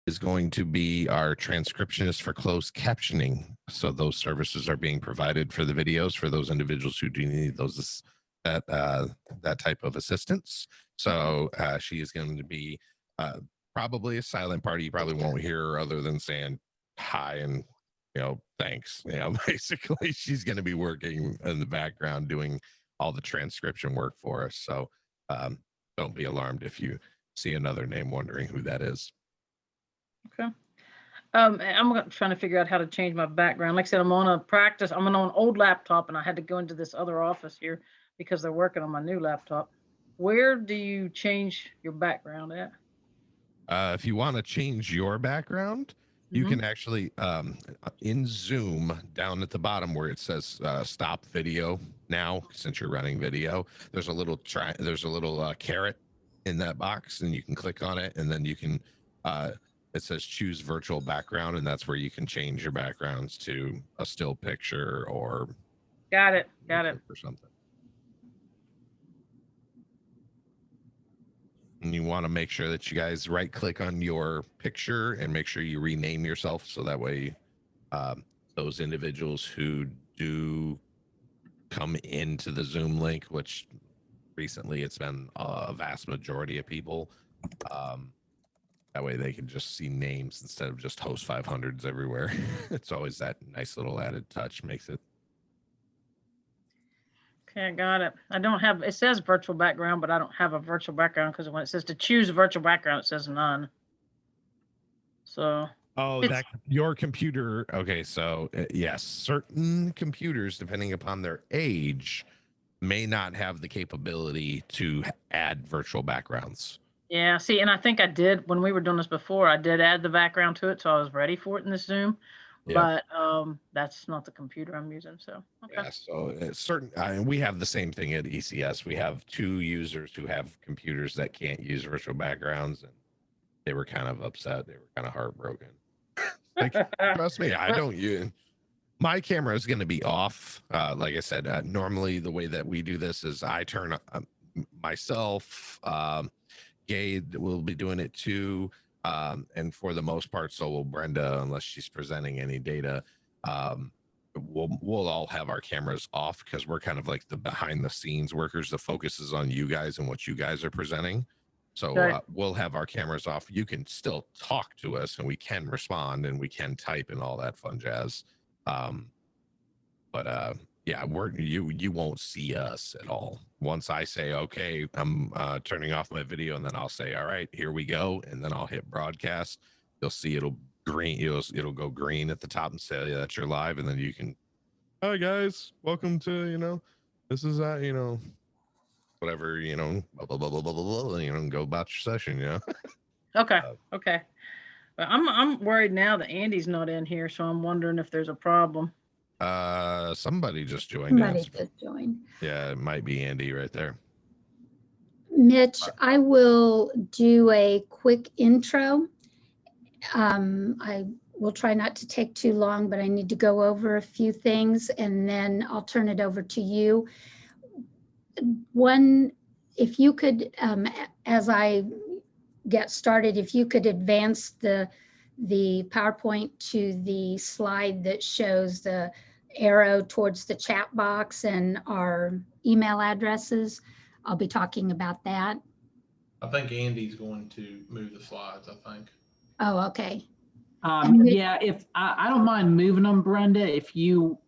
is going to be our transcriptionist for closed captioning. So those services are being provided for the videos for those individuals who do need those that type of assistance. So she is going to be probably a silent party. You probably won't hear her other than saying hi and thanks. Basically she's going to be working in the background doing all the transcription work for us. So don't be alarmed if you see another name wondering who that is. Okay. I'm trying to figure out how to change my background. Like I said, I'm on an old laptop, and I had to go into this other office here because they're working on my new laptop. Where do you change your background at? If you want to change your background, you can actually in Zoom down at the bottom where it says stop video now, since you're running video, there's a little caret in that box, and you can click on it, and then you can it says choose virtual background, and that's where you can change your backgrounds to a still picture or got it or something. And you want to make sure that you guys right click on your picture and make sure you rename yourself, so that way those individuals who do come into the Zoom link, which recently it's been a vast majority of people, that way they can just see names instead of just host 500s everywhere. It's always that nice little added touch, makes it. Okay, I got it. I don't have, it says virtual background, but I don't have a virtual background because when it says to choose a virtual background, it says none. So. Oh, that your computer. Okay, so yes, certain computers, depending upon their age, may not have the capability to add virtual backgrounds. Yeah, see, and I think I did when we were doing this before. I did add the background to it, so I was ready for it in this Zoom. But that's not the computer I'm using. So okay. Yeah, so it's certain. We have the same thing at ECS. We have 2 users who have computers that can't use virtual backgrounds, and they were kind of upset. They were kind of heartbroken. Like, trust me, I don't use. My camera is going to be off. Like I said, normally the way that we do this is I turn myself. Gade will be doing it too, and for the most part, so will Brenda, unless she's presenting any data. We'll all have our cameras off because we're kind of like the behind the scenes workers. The focus is on you guys and what you guys are presenting. So we'll have our cameras off. You can still talk to us, and we can respond, and we can type and all that fun jazz. Yeah, you won't see us at all. Once I say, okay, I'm turning off my video, and then I'll say, all right, here we go. And then I'll hit broadcast. You'll see it'll green. It'll go green at the top and say that you're live. And then you can, hi guys, welcome to, this is whatever, blah, blah, blah, blah, blah, blah, blah, go about your session, Okay. Okay. But I'm worried now that Andy's not in here. So I'm wondering if there's a problem. Somebody just joined. Somebody just joined. Yeah, it might be Andy right there. Mitch, I will do a quick intro. I will try not to take too long, but I need to go over a few things, and then I'll turn it over to you. One, if you could, as I get started, if you could advance the PowerPoint to the slide that shows the arrow towards the chat box and our email addresses. I'll be talking about that. I think Andy's going to move the slides, I think. Oh, okay. Yeah, if I don't mind moving them, Brenda, if you,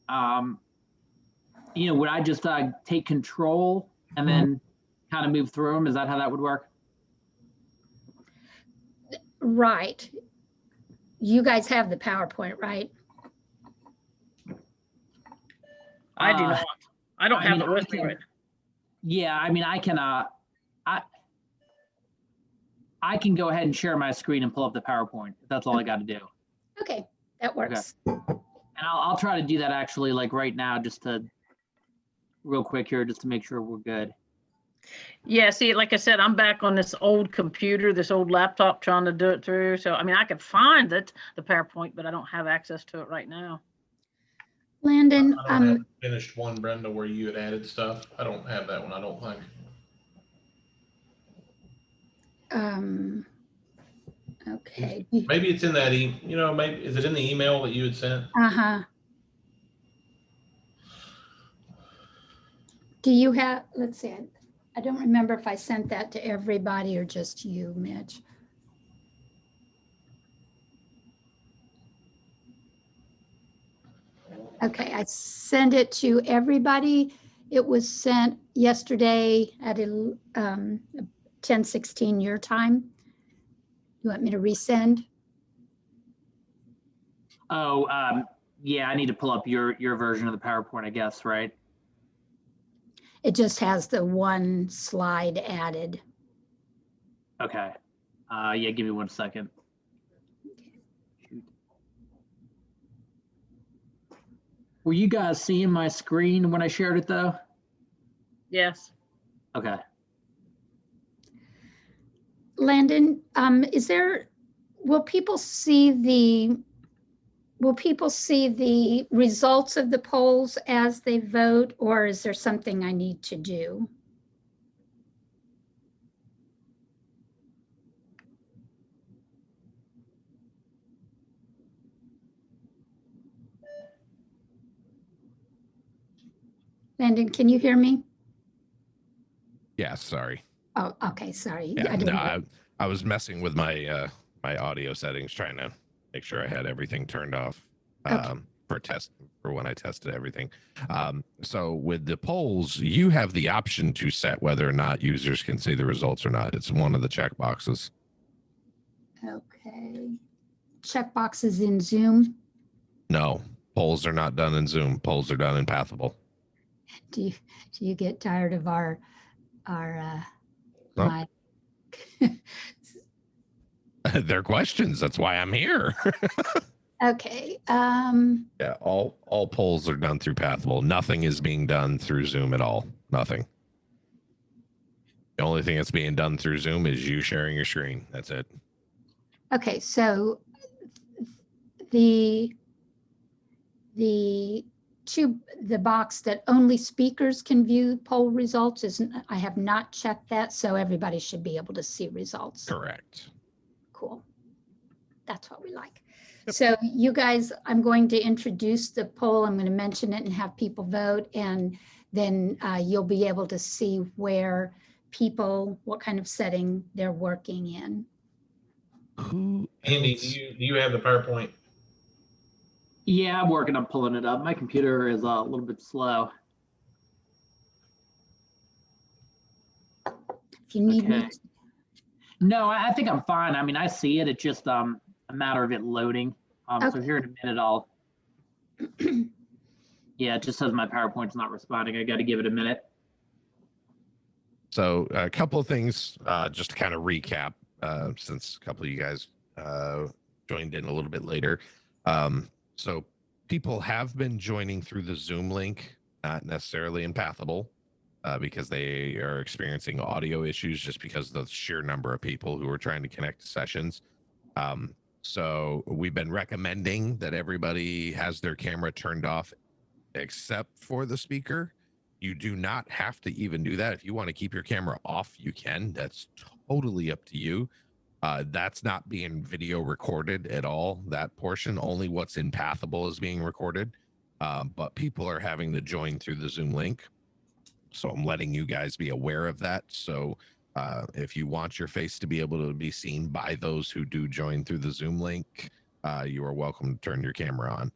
would I just take control and then kind of move through them? Is that how that would work? Right. You guys have the PowerPoint, right? I do not. I don't have it with me. Yeah, I mean, I can I can go ahead and share my screen and pull up the PowerPoint. That's all I got to do. Okay, that works. Okay. And I'll try to do that actually, like right now, just to real quick here, just to make sure we're good. Yeah, see, like I said, I'm back on this old computer, this old laptop, trying to do it through. So, I mean, I could find it, the PowerPoint, but I don't have access to it right now. Landon, I don't have finished one, Brenda, where you had added stuff. I don't have that one, I don't think. Okay. Maybe it's in that, maybe, is it in the email that you had sent? Uh-huh. Do you have, let's see, I don't remember if I sent that to everybody or just you, Mitch. Okay, I sent it to everybody. It was sent yesterday at 10:16 your time. You want me to resend? Oh, yeah, I need to pull up your version of the PowerPoint, I guess, right? It just has the one slide added. Okay. Yeah, give me 1 second. Shoot. Were you guys seeing my screen when I shared it though? Yes. Okay. Landon, will people see the results of the polls as they vote, or is there something I need to do? Landon, can you hear me? Yeah, sorry. Oh, okay, sorry. Yeah, I didn't- no, I was messing with my my audio settings, trying to make sure I had everything turned off for when I tested everything. So with the polls, you have the option to set whether or not users can see the results or not. It's one of the check boxes. Okay. Check boxes in Zoom. No, polls are not done in Zoom. Polls are done in Pathable. Do you get tired of our No. my They're questions. That's why I'm here. okay. Yeah, all polls are done through Pathable. Nothing is being done through Zoom at all. Nothing. The only thing that's being done through Zoom is you sharing your screen. That's it. Okay, so the box that only speakers can view poll results isn't, I have not checked that, so everybody should be able to see results. Correct. Cool. That's what we like. Yep. So you guys, I'm going to introduce the poll. I'm going to mention it and have people vote, and then you'll be able to see where people, what kind of setting they're working in. Who Andy, else? do you have the PowerPoint? Yeah, I'm working on pulling it up. My computer is a little bit slow. If you need me. No, I think I'm fine. I mean, I see it. It's just a matter of it loading. Okay. So here in a minute, I'll. Yeah, it just says my PowerPoint's not responding. I got to give it a minute. So a couple of things, just to kind of recap, since a couple of you guys joined in a little bit later. So people have been joining through the Zoom link, not necessarily in Pathable, because they are experiencing audio issues just because of the sheer number of people who are trying to connect to sessions. So we've been recommending that everybody has their camera turned off except for the speaker. You do not have to even do that. If you want to keep your camera off, you can. That's totally up to you. That's not being video recorded at all. That portion, only what's in Pathable is being recorded. But people are having to join through the Zoom link. So I'm letting you guys be aware of that. So if you want your face to be able to be seen by those who do join through the Zoom link, you are welcome to turn your camera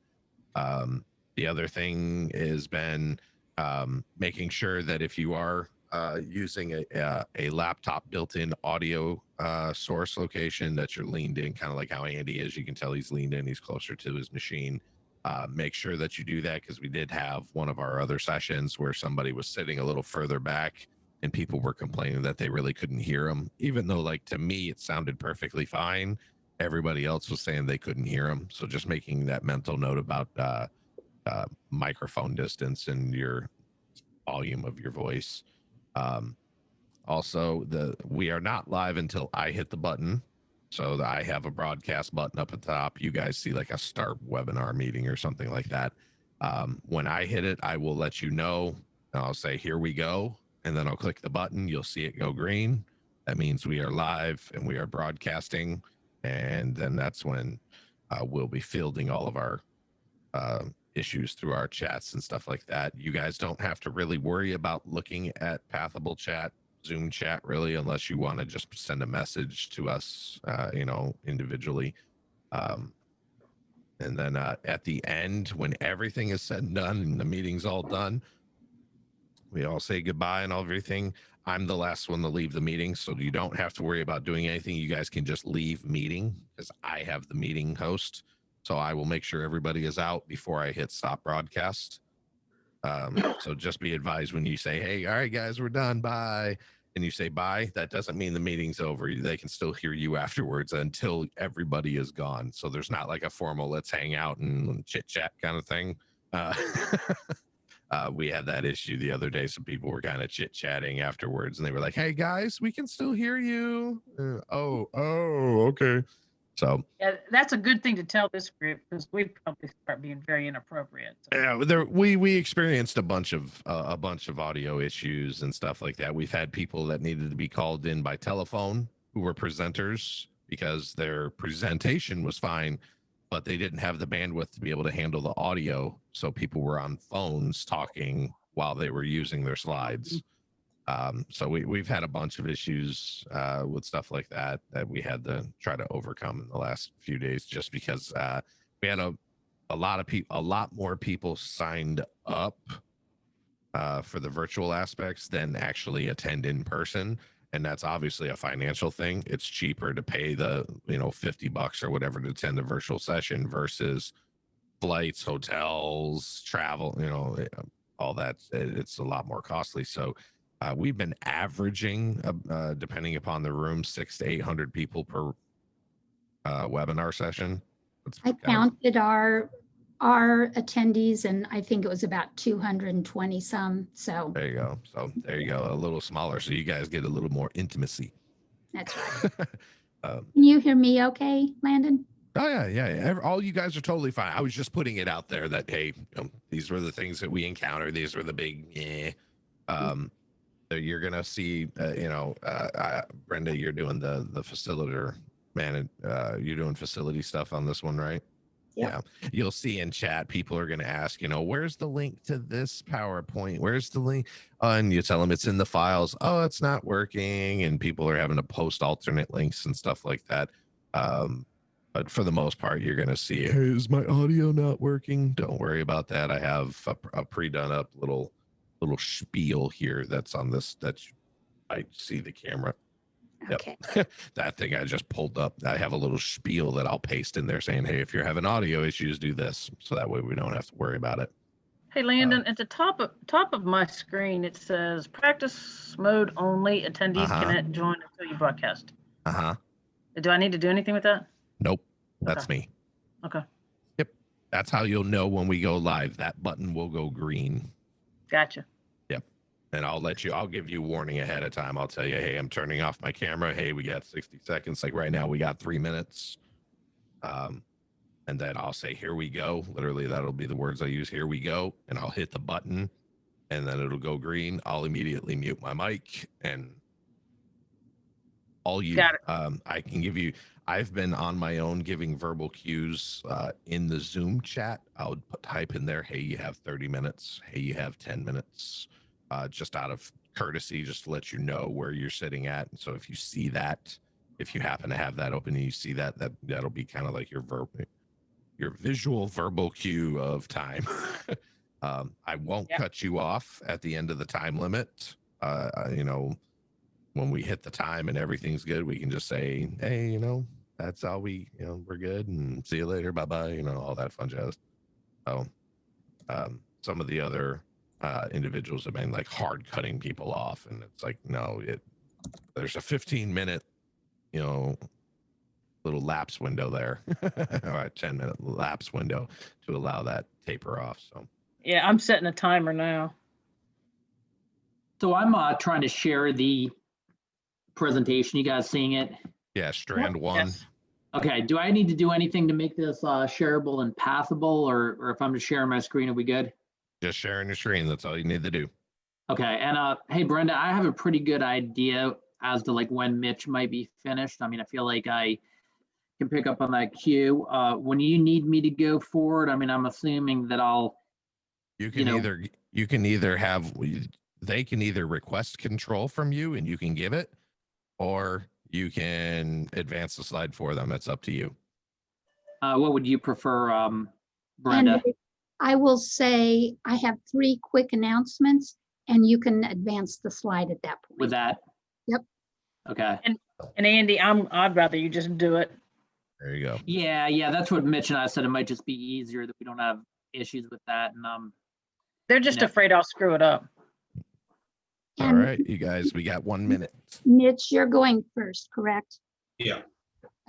on. The other thing has been making sure that if you are using a laptop built-in audio source location, that you're leaned in, kind of like how Andy is. You can tell he's leaned in, he's closer to his machine. Make sure that you do that, because we did have one of our other sessions where somebody was sitting a little further back and people were complaining that they really couldn't hear him, even though, like, to me it sounded perfectly fine. Everybody else was saying they couldn't hear him. So just making that mental note about microphone distance and your volume of your voice. Also, we are not live until I hit the button. So I have a broadcast button up at the top. You guys see like a start webinar meeting or something like that. When I hit it, I will let you know. I'll say, here we go. And then I'll click the button. You'll see it go green. That means we are live and we are broadcasting. And then that's when we'll be fielding all of our issues through our chats and stuff like that. You guys don't have to really worry about looking at Pathable Chat, Zoom chat, really, unless you want to just send a message to us, individually. And then at the end, when everything is said and done and the meeting's all done, we all say goodbye and everything. I'm the last one to leave the meeting, so you don't have to worry about doing anything. You guys can just leave meeting because I have the meeting host. So I will make sure everybody is out before I hit stop broadcast. So just be advised when you say, hey, all right, guys, we're done. Bye. And you say bye, that doesn't mean the meeting's over. They can still hear you afterwards until everybody is gone. So there's not like a formal let's hang out and chit chat kind of thing. We had that issue the other day. Some people were kind of chit chatting afterwards and they were like, hey guys, we can still hear you. Oh, okay. So Yeah, that's a good thing to tell this group because we probably start being very inappropriate. So. yeah, we experienced a bunch of audio issues and stuff like that. We've had people that needed to be called in by telephone who were presenters because their presentation was fine, but they didn't have the bandwidth to be able to handle the audio. So people were on phones talking while they were using their slides. So we've had a bunch of issues with stuff like that we had to try to overcome in the last few days, just because we had a lot more people signed up for the virtual aspects than actually attend in person. And that's obviously a financial thing. It's cheaper to pay the, $50 or whatever to attend a virtual session versus flights, hotels, travel, all that. It's a lot more costly. So we've been averaging, depending upon the room, 600 to 800 people per webinar session. I counted our attendees, and I think it was about 220 some. So there you go. A little smaller, so you guys get a little more intimacy. That's right. Can you hear me okay, Landon? Oh yeah. All you guys are totally fine. I was just putting it out there that hey, these were the things that we encountered. These were the big. You're gonna see, Brenda, you're doing the facilitator man. You're doing facility stuff on this one, right? Yep. Yeah. You'll see in chat, people are gonna ask, where's the link to this PowerPoint? Where's the link? And you tell them it's in the files. Oh, it's not working, and people are having to post alternate links and stuff like that. But for the most part, you're gonna see, hey, is my audio not working? Don't worry about that. I have a pre-done up little spiel here that's on this. I see the camera. Okay. Yep. That thing I just pulled up. I have a little spiel that I'll paste in there saying, hey, if you're having audio issues, do this. So that way we don't have to worry about it. Hey, Landon, at the top of my screen, it says practice mode only. Attendees cannot join until you broadcast. Do I need to do anything with that? Nope. That's me. Okay. Yep. That's how you'll know when we go live. That button will go green. Gotcha. Yep. And I'll give you warning ahead of time. I'll tell you, hey, I'm turning off my camera. Hey, we got 60 seconds. Like right now we got 3 minutes. And then I'll say, here we go. Literally, that'll be the words I use. Here we go. And I'll hit the button and then it'll go green. I'll immediately mute my mic and all you, got it. I can give you, I've been on my own giving verbal cues in the Zoom chat. I would type in there, hey, you have 30 minutes. Hey, you have 10 minutes, just out of courtesy, just to let you know where you're sitting at. And so if you see that, if you happen to have that open and you see that, that'll be kind of like your visual verbal cue of time. I won't cut you off at the end of the time limit. When we hit the time and everything's good, we can just say, hey, that's all we're good and see you later. Bye-bye. All that fun jazz. So some of the other individuals have been like hard cutting people off. And it's like, no, there's a 15-minute, little lapse window there, or a 10-minute lapse window to allow that taper off. So yeah, I'm setting a timer now. So I'm trying to share the presentation. You guys seeing it? yeah, strand one. Yes. Okay. Do I need to do anything to make this shareable and passable, or if I'm just sharing my screen, are we good? Just sharing your screen. That's all you need to do. Okay. And hey, Brenda, I have a pretty good idea as to like when Mitch might be finished. I mean, I feel like I can pick up on that cue. When you need me to go forward, I mean, I'm assuming that You can either have, they can either request control from you and you can give it, or you can advance the slide for them. It's up to you. What would you prefer, Brenda? And I will say I have 3 quick announcements, and you can advance the slide at that point. With that? Yep. Okay. And Andy, I'd rather you just do it. There you go. Yeah, that's what Mitch and I said. It might just be easier that we don't have issues with that. And They're just Yeah. afraid I'll screw it up. All And right, you guys, we got 1 minute. Mitch, you're going first, correct? Yeah.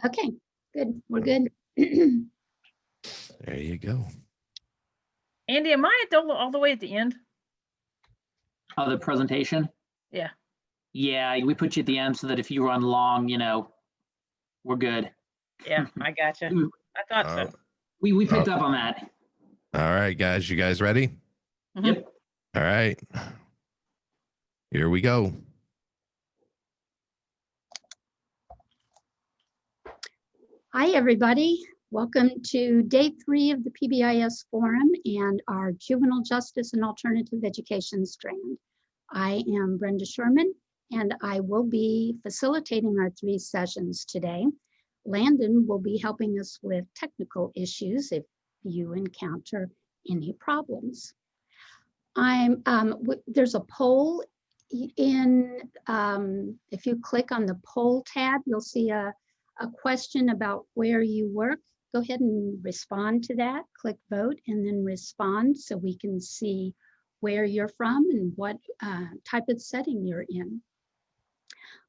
Okay, good. We're good. There you go. Andy, am I all the way at the end? the presentation. Yeah. Yeah, we put you at the end so that if you run long, we're good. Yeah, I gotcha. I thought so. We picked up on that. All right, guys, you guys ready? Mhm. Yep. All right. Here we go. Hi, everybody. Welcome to day 3 of the PBIS Forum and our Juvenile Justice and Alternative Education strand. I am Brenda Sherman, and I will be facilitating our 3 sessions today. Landon will be helping us with technical issues if you encounter any problems. There's a poll in, if you click on the poll tab, you'll see a question about where you work. Go ahead and respond to that. Click vote and then respond so we can see where you're from and what type of setting you're in.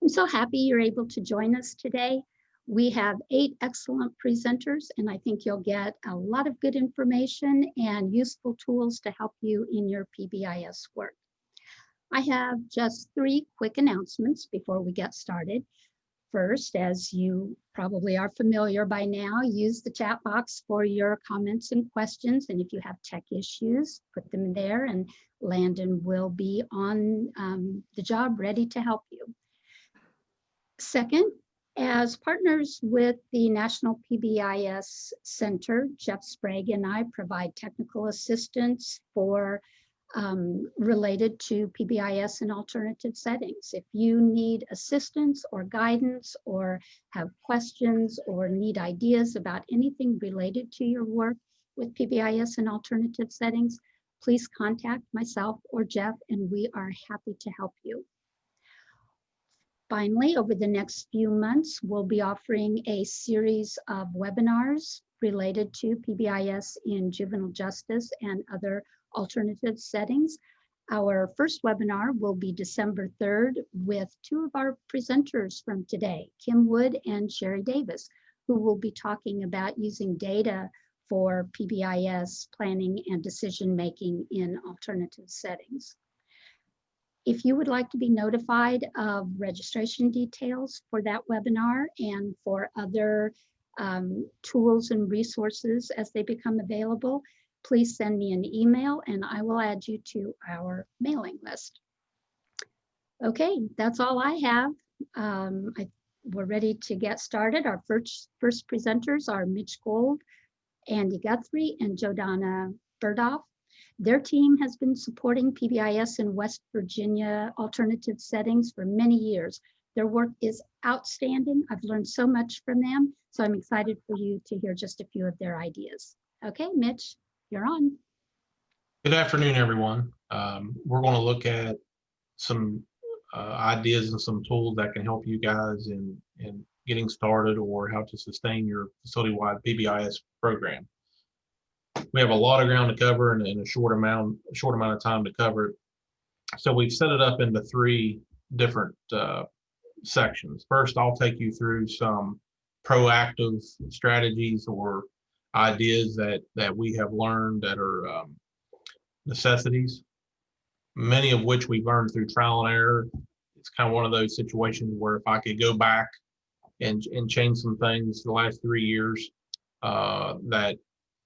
I'm so happy you're able to join us today. We have 8 excellent presenters, and I think you'll get a lot of good information and useful tools to help you in your PBIS work. I have just 3 quick announcements before we get started. First, as you probably are familiar by now, use the chat box for your comments and questions. And if you have tech issues, put them there and Landon will be on the job ready to help you. Second, as partners with the National PBIS Center, Jeff Sprague and I provide technical assistance for related to PBIS and alternative settings. If you need assistance or guidance or have questions or need ideas about anything related to your work with PBIS and alternative settings, please contact myself or Jeff and we are happy to help you. Finally, over the next few months, we'll be offering a series of webinars related to PBIS in juvenile justice and other alternative settings. Our first webinar will be December 3rd with 2 of our presenters from today, Kim Wood and Sherry Davis, who will be talking about using data for PBIS planning and decision-making in alternative settings. If you would like to be notified of registration details for that webinar and for other tools and resources as they become available, please send me an email and I will add you to our mailing list. Okay, that's all I have. We're ready to get started. Our first presenters are Mitch Gold, Andy Guthrie, and Jordana Burdoff. Their team has been supporting PBIS in West Virginia alternative settings for many years. Their work is outstanding. I've learned so much from them, so I'm excited for you to hear just a few of their ideas. Okay, Mitch, you're on. Good afternoon, everyone. We're going to look at some ideas and some tools that can help you guys in getting started or how to sustain your facility-wide PBIS program. We have a lot of ground to cover in a short amount of time to cover it. So we've set it up into 3 different sections. First, I'll take you through some proactive strategies or ideas that we have learned that are necessities, many of which we've learned through trial and error. It's kind of one of those situations where if I could go back and change some things the last 3 years, that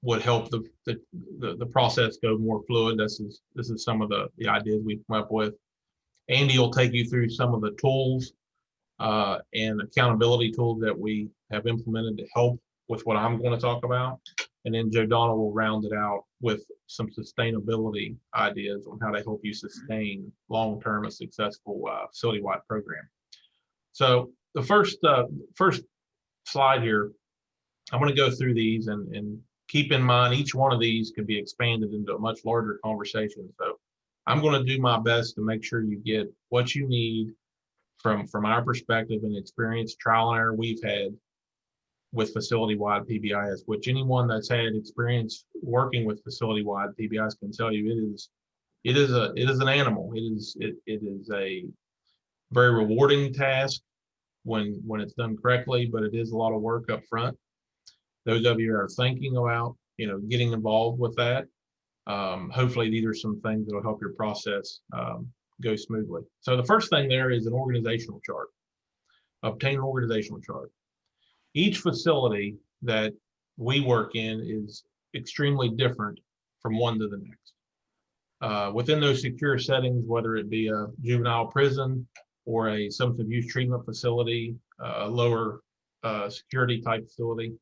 would help the process go more fluid. This is some of the ideas we've come up with. Andy will take you through some of the tools and accountability tools that we have implemented to help with what I'm going to talk about. And then Joe Donna will round it out with some sustainability ideas on how to help you sustain long-term a successful facility-wide program. So the first slide here, I'm going to go through these and keep in mind each one of these could be expanded into a much larger conversation. So I'm going to do my best to make sure you get what you need from our perspective and experience, trial and error we've had with facility-wide PBIS, which anyone that's had experience working with facility-wide PBIS can tell you it is an animal. It is a very rewarding task when it's done correctly, but it is a lot of work up front. Those of you who are thinking about, getting involved with that, hopefully these are some things that will help your process go smoothly. So the first thing there is an organizational chart. Obtain an organizational chart. Each facility that we work in is extremely different from one to the next. Within those secure settings, whether it be a juvenile prison or a substance abuse treatment facility, a lower security type facility,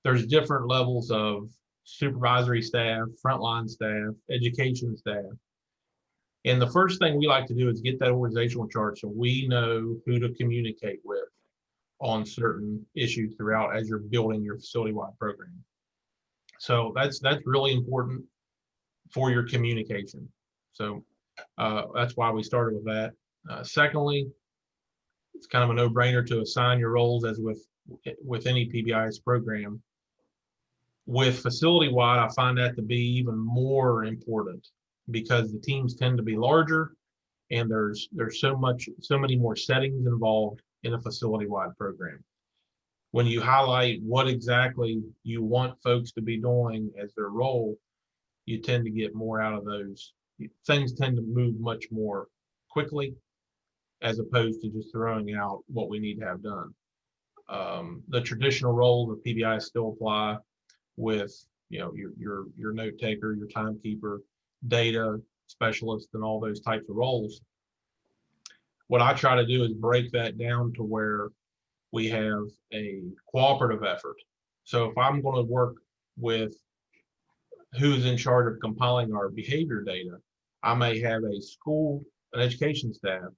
there's different levels of supervisory staff, frontline staff, education staff. And the first thing we like to do is get that organizational chart so we know who to communicate with on certain issues throughout as you're building your facility-wide program. So that's really important for your communication. So that's why we started with that. Secondly, it's kind of a no-brainer to assign your roles as with any PBIS program. With facility-wide, I find that to be even more important because the teams tend to be larger and there's so many more settings involved in a facility-wide program. When you highlight what exactly you want folks to be doing as their role, you tend to get more out of those. Things tend to move much more quickly as opposed to just throwing out what we need to have done. The traditional roles of PBI still apply with your note taker, your timekeeper, data specialist, and all those types of roles. What I try to do is break that down to where we have a cooperative effort. So if I'm going to work with who's in charge of compiling our behavior data, I may have an education staff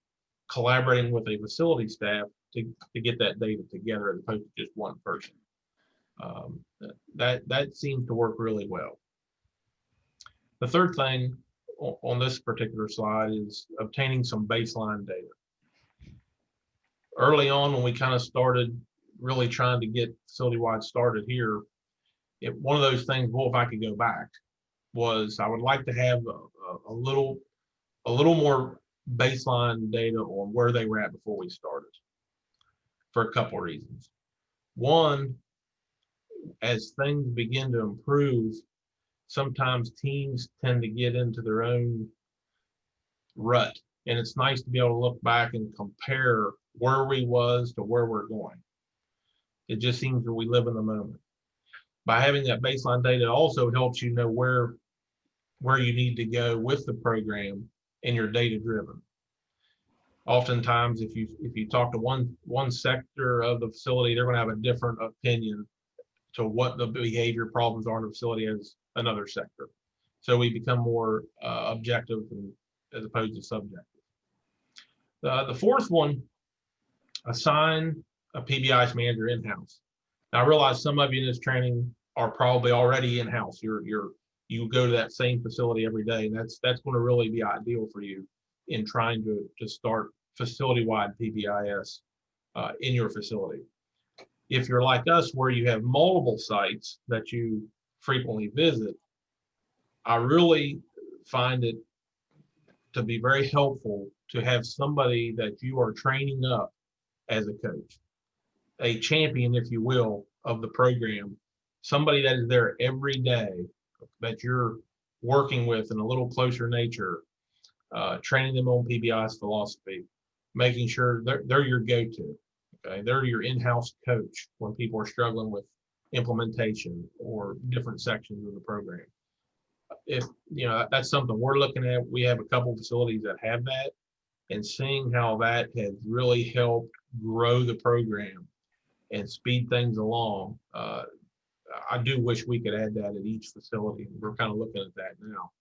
collaborating with a facility staff to get that data together as opposed to just one person. That seems to work really well. The third thing on this particular slide is obtaining some baseline data. Early on, when we kind of started really trying to get facility-wide started here, one of those things, well, if I could go back, was I would like to have a little more baseline data on where they were at before we started, for a couple of reasons. One, as things begin to improve, sometimes teams tend to get into their own rut, and it's nice to be able to look back and compare where we was to where we're going. It just seems that we live in the moment. By having that baseline data, also helps you know where you need to go with the program, and you're data driven. Oftentimes, if you talk to one sector of the facility, they're going to have a different opinion to what the behavior problems are in the facility as another sector. So we become more objective as opposed to subjective. The fourth one, assign a PBIS manager in-house. Now I realize some of you in this training are probably already in-house. You go to that same facility every day, and that's going to really be ideal for you in trying to start facility-wide PBIS in your facility. If you're like us, where you have multiple sites that you frequently visit, I really find it to be very helpful to have somebody that you are training up as a coach, a champion, if you will, of the program, somebody that is there every day that you're working with in a little closer nature, training them on PBIS philosophy, making sure they're your go-to. Okay, they're your in-house coach when people are struggling with implementation or different sections of the program. If that's something we're looking at, we have a couple facilities that have that, and seeing how that has really helped grow the program and speed things along. I do wish we could add that at each facility. We're kind of looking at that now.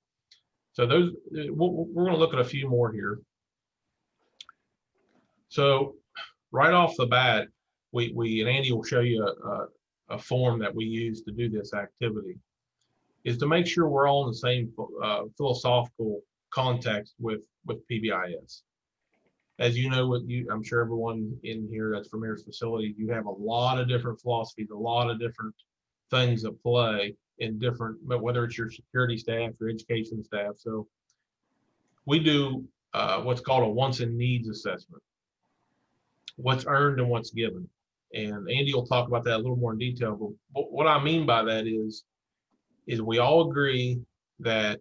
So those, we're going to look at a few more here. So right off the bat, and Andy will show you a form that we use to do this activity, is to make sure we're all in the same philosophical context with PBIS. As you know, I'm sure everyone in here that's from your facility, you have a lot of different philosophies, a lot of different things at play in different, but whether it's your security staff, your education staff. So we do what's called a wants and needs assessment. What's earned and what's given. And Andy will talk about that a little more in detail. But what I mean by that is we all agree that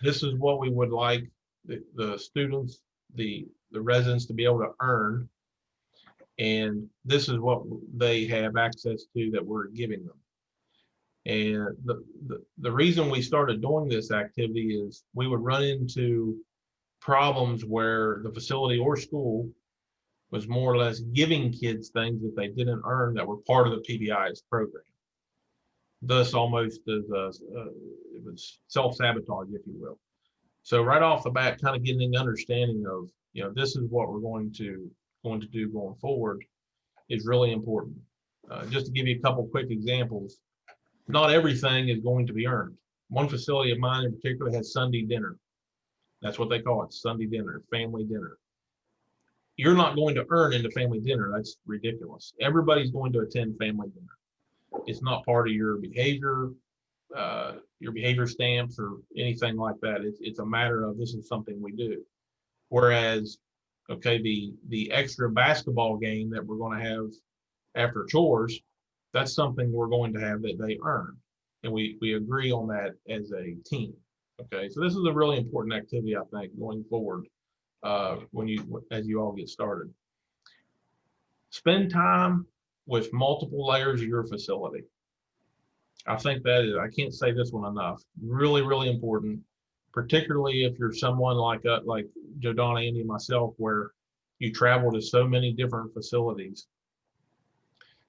this is what we would like the students, the residents to be able to earn. And this is what they have access to that we're giving them. And the reason we started doing this activity is we would run into problems where the facility or school was more or less giving kids things that they didn't earn that were part of the PBIS program. Thus, almost as it was self-sabotage, if you will. So right off the bat, kind of getting an understanding of, this is what we're going to do going forward is really important. Just to give you a couple quick examples, not everything is going to be earned. One facility of mine in particular has Sunday dinner. That's what they call it, Sunday dinner, family dinner. You're not going to earn into family dinner. That's ridiculous. Everybody's going to attend family dinner. It's not part of your behavior stamps or anything like that. It's a matter of this is something we do. Whereas, okay, the extra basketball game that we're going to have after chores, that's something we're going to have that they earn. And we agree on that as a team. Okay, so this is a really important activity, I think, going forward. As you all get started, spend time with multiple layers of your facility. I think that is, I can't say this one enough, really, really important, particularly if you're someone like Joe, Donna, Andy, and myself, where you travel to so many different facilities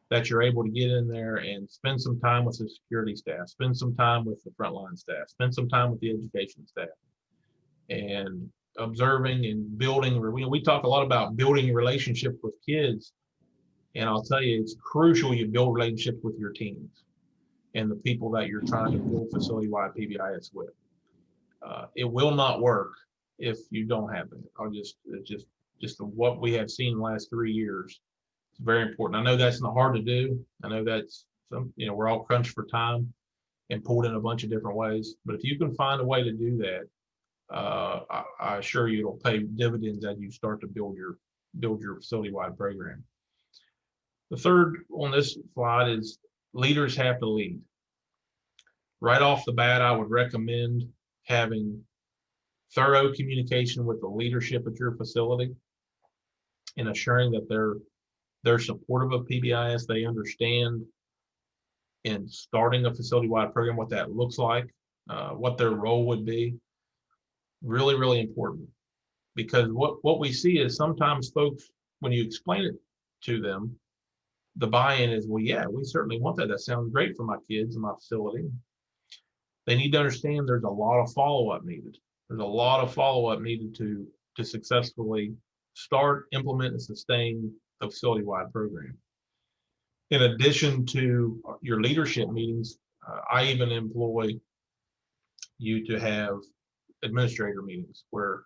that you're able to get in there and spend some time with the security staff, spend some time with the frontline staff, spend some time with the education staff, and observing and building. We talk a lot about building relationships with kids, and I'll tell you, it's crucial you build relationships with your teams and the people that you're trying to build facility-wide PBIS with. It will not work if you don't have it. Just what we have seen in the last 3 years. It's very important. I know that's not hard to do. I know that's we're all crunched for time and pulled in a bunch of different ways. But if you can find a way to do that, I assure you it'll pay dividends as you start to build your facility-wide program. The third on this slide is leaders have to lead. Right off the bat, I would recommend having thorough communication with the leadership at your facility and assuring that they're supportive of PBIS. They understand in starting a facility-wide program what that looks like, what their role would be. Really, really important, because what we see is sometimes folks, when you explain it to them, the buy-in is, well, yeah, we certainly want that. That sounds great for my kids and my facility. They need to understand there's a lot of follow-up needed. There's a lot of follow-up needed to successfully start, implement, and sustain a facility-wide program. In addition to your leadership meetings, I even employ you to have administrator meetings where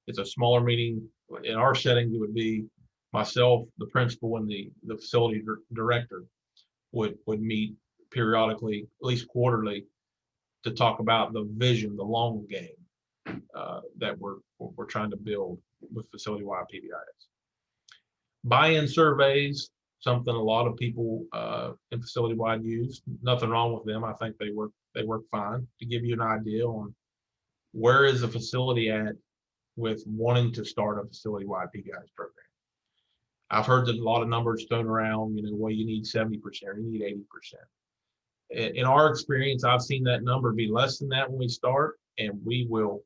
it's a smaller meeting. In our setting, it would be myself, the principal, and the facility director would meet periodically, at least quarterly, to talk about the vision, the long game that we're trying to build with facility-wide PBIS. Buy-in surveys, something a lot of people in facility-wide use. Nothing wrong with them. I think they work fine to give you an idea on where is the facility at with wanting to start a facility-wide PBIS program. I've heard that a lot of numbers thrown around, well, you need 70% or you need 80%. In our experience, I've seen that number be less than that when we start, and we will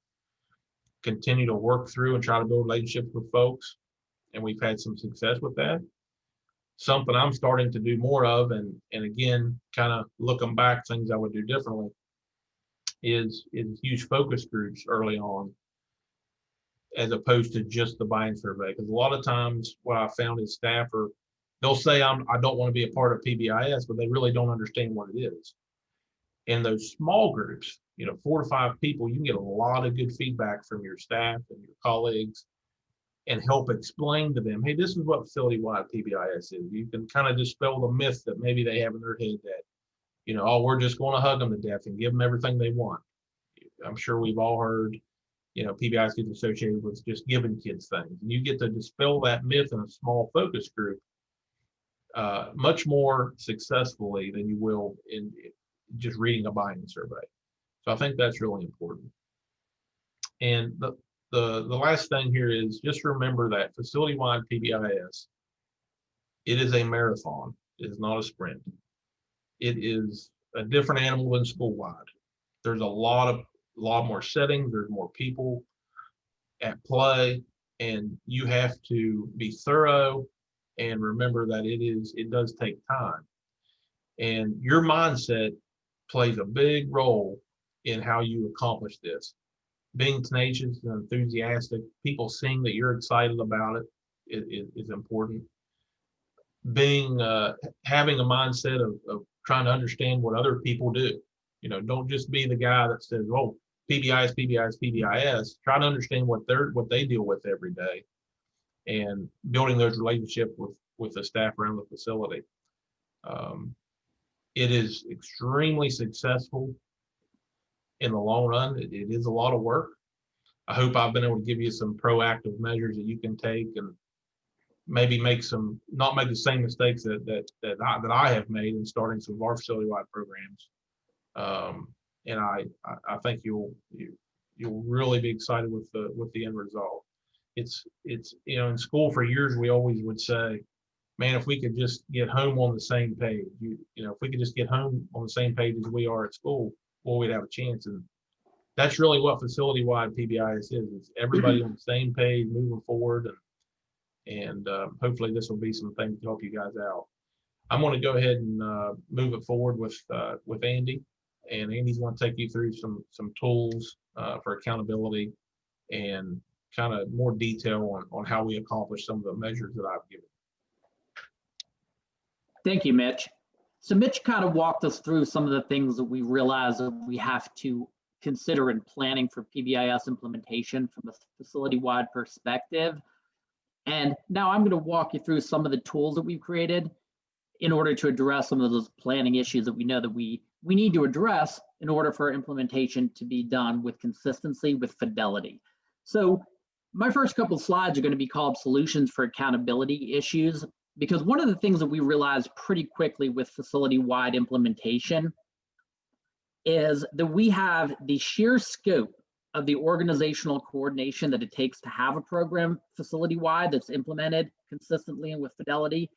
continue to work through and try to build relationships with folks and we've had some success with that. Something I'm starting to do more of, and again, kind of looking back, things I would do differently, is use focus groups early on, as opposed to just the buy-in survey. Because a lot of times what I found is they'll say I don't want to be a part of PBIS, but they really don't understand what it is. In those small groups, 4 to 5 people, you can get a lot of good feedback from your staff and your colleagues, and help explain to them, hey, this is what facility-wide PBIS is. You can kind of dispel the myth that maybe they have in their head that, oh, we're just going to hug them to death and give them everything they want. I'm sure we've all heard, PBIS gets associated with just giving kids things. And you get to dispel that myth in a small focus group much more successfully than you will in just reading a buy-in survey. So I think that's really important. And the last thing here is just remember that facility-wide PBIS, it is a marathon. It is not a sprint. It is a different animal than school-wide. There's a lot more settings. There's more people at play, and you have to be thorough and remember that it does take time. And your mindset plays a big role in how you accomplish this. Being tenacious and enthusiastic, people seeing that you're excited about it is important. Having a mindset of trying to understand what other people do. Don't just be the guy that says, "Oh, PBIS, PBIS, PBIS." Try to understand what they deal with every day, and building those relationships with the staff around the facility. It is extremely successful in the long run. It is a lot of work. I hope I've been able to give you some proactive measures that you can take and maybe not make the same mistakes that I have made in starting some of our facility-wide programs. And I think you'll really be excited with the end result. It's in school for years we always would say, man, if we could just get home on the same page, if we could just get home on the same page as we are at school, well, we'd have a chance. And that's really what facility-wide PBIS is. It's everybody on the same page, moving forward, and hopefully this will be some things to help you guys out. I'm going to go ahead and move it forward with Andy, and Andy's going to take you through some tools for accountability and kind of more detail on how we accomplish some of the measures that I've given. Thank you, Mitch. So Mitch kind of walked us through some of the things that we realize that we have to consider in planning for PBIS implementation from a facility-wide perspective. And now I'm going to walk you through some of the tools that we've created in order to address some of those planning issues that we know that we need to address in order for implementation to be done with consistency, with fidelity. So my first couple of slides are going to be called Solutions for Accountability Issues, because one of the things that we realized pretty quickly with facility-wide implementation is that we have the sheer scope of the organizational coordination that it takes to have a program facility-wide that's implemented consistently and with fidelity,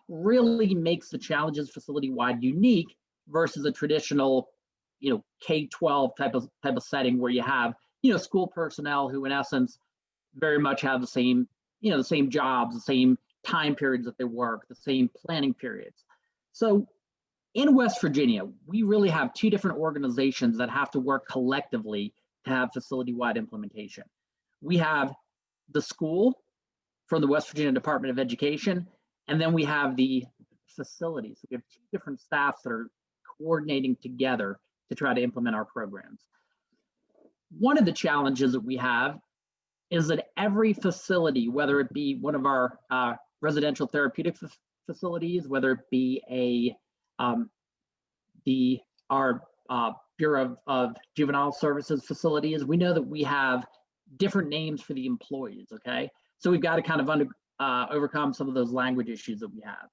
really makes the challenges facility-wide unique versus a traditional, K-12 type of setting where you have, school personnel who in essence very much have the same, the same jobs, the same time periods that they work, the same planning periods. So in West Virginia, we really have 2 different organizations that have to work collectively to have facility-wide implementation. We have the school from the West Virginia Department of Education, and then we have the facilities. So we have 2 different staffs that are coordinating together to try to implement our programs. One of the challenges that we have is that every facility, whether it be one of our residential therapeutic facilities, whether it be our Bureau of Juvenile Services facilities, we know that we have different names for the employees, okay? So we've got to kind of overcome some of those language issues that we have.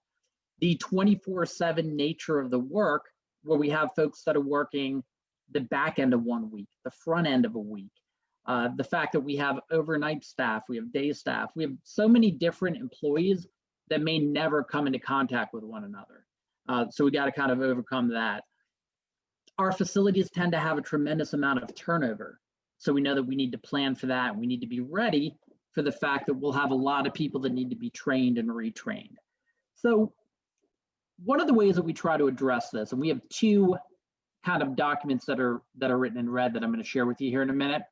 The 24/7 nature of the work, where we have folks that are working the back end of one week, the front end of a week, the fact that we have overnight staff, we have day staff, we have so many different employees that may never come into contact with one another. So we got to kind of overcome that. Our facilities tend to have a tremendous amount of turnover. So we know that we need to plan for that. We need to be ready for the fact that we'll have a lot of people that need to be trained and retrained. So one of the ways that we try to address this, and we have two kind of documents that are written in red that I'm going to share with you here in a minute,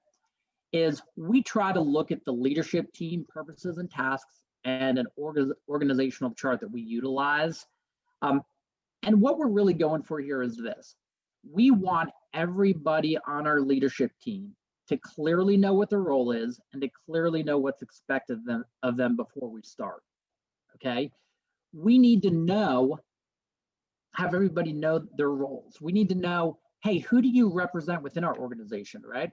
is we try to look at the leadership team purposes and tasks and an organizational chart that we utilize. And what we're really going for here is this. We want everybody on our leadership team to clearly know what their role is and to clearly know what's expected of them before we start, okay? We need to have everybody know their roles. We need to know, hey, who do you represent within our organization, right?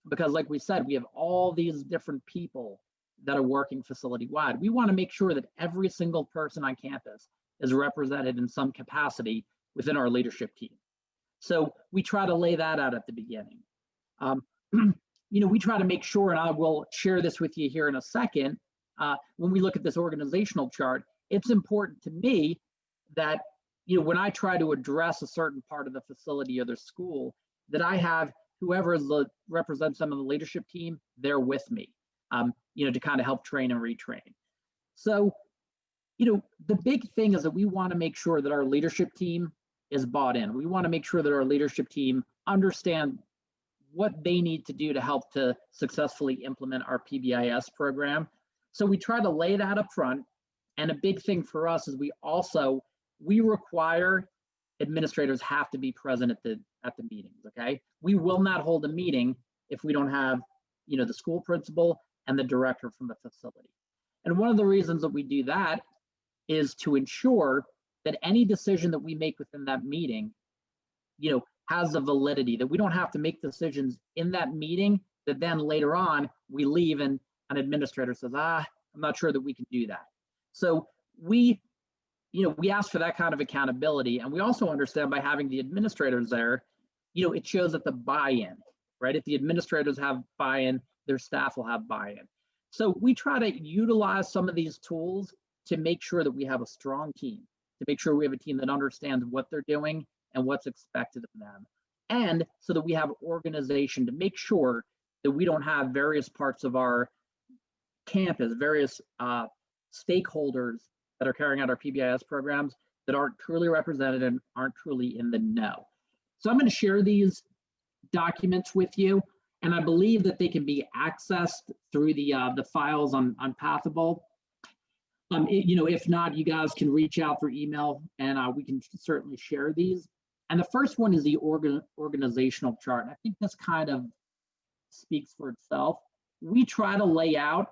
Because like we said, we have all these different people that are working facility-wide. We want to make sure that every single person on campus is represented in some capacity within our leadership team. So we try to lay that out at the beginning. We try to make sure, and I will share this with you here in a second, when we look at this organizational chart, it's important to me that, when I try to address a certain part of the facility or the school, that I have whoever represents them on the leadership team, they're with me, to kind of help train and retrain. So, the big thing is that we want to make sure that our leadership team is bought in. We want to make sure that our leadership team understand what they need to do to help to successfully implement our PBIS program. So we try to lay that up front. And a big thing for us is we require administrators have to be present at the meetings, okay? We will not hold a meeting if we don't have, the school principal and the director from the facility. And one of the reasons that we do that is to ensure that any decision that we make within that meeting, has the validity, that we don't have to make decisions in that meeting that then later on we leave and an administrator says, I'm not sure that we can do that. So we ask for that kind of accountability. And we also understand by having the administrators there, it shows that the buy-in, right? If the administrators have buy-in, their staff will have buy-in. So we try to utilize some of these tools to make sure that we have a strong team, to make sure we have a team that understands what they're doing and what's expected of them. And so that we have organization to make sure that we don't have various parts of our campus, various stakeholders that are carrying out our PBIS programs that aren't truly represented and aren't truly in the know. So I'm going to share these documents with you, and I believe that they can be accessed through the files on Pathable. If not, you guys can reach out through email, and we can certainly share these. And the first one is the organizational chart. And I think this kind of speaks for itself. We try to lay out,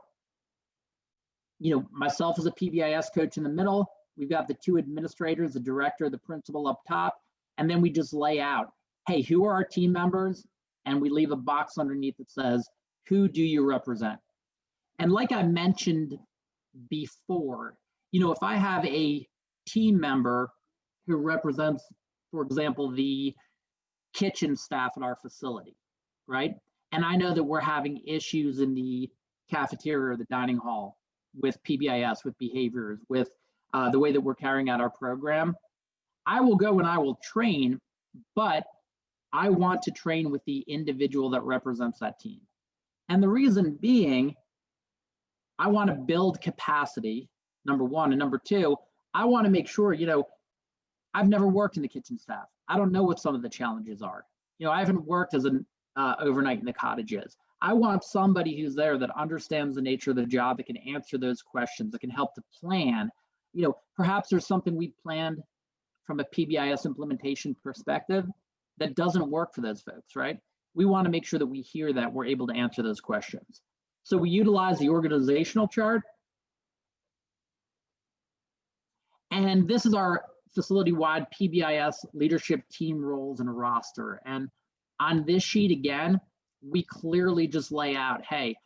myself as a PBIS coach in the middle, we've got the two administrators, the director, the principal up top, and then we just lay out, hey, who are our team members? And we leave a box underneath that says, who do you represent? And like I mentioned before, if I have a team member who represents, for example, the kitchen staff at our facility, right? And I know that we're having issues in the cafeteria or the dining hall with PBIS, with behaviors, with the way that we're carrying out our program. I will go and I will train, but I want to train with the individual that represents that team. And the reason being, I want to build capacity, number one, and number two, I want to make sure, I've never worked in the kitchen staff. I don't know what some of the challenges are. I haven't worked as an overnight in the cottages. I want somebody who's there that understands the nature of the job, that can answer those questions, that can help to plan. Perhaps there's something we planned from a PBIS implementation perspective that doesn't work for those folks, right? We want to make sure that we hear that, we're able to answer those questions. So we utilize the organizational chart. And this is our facility-wide PBIS leadership team roles and roster. And on this sheet, again, we clearly just lay out, hey,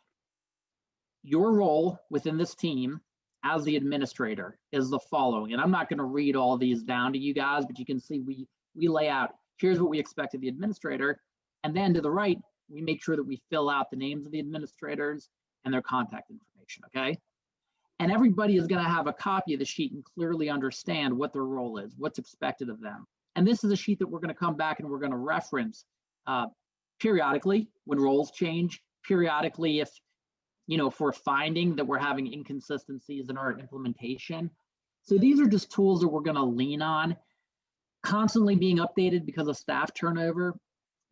your role within this team as the administrator is the following. And I'm not going to read all these down to you guys, but you can see we lay out, here's what we expect of the administrator. And then to the right, we make sure that we fill out the names of the administrators and their contact information, okay? And everybody is going to have a copy of the sheet and clearly understand what their role is, what's expected of them. And this is a sheet that we're going to come back and we're going to reference periodically when roles change, periodically if if we're finding that we're having inconsistencies in our implementation. So these are just tools that we're going to lean on, constantly being updated because of staff turnover.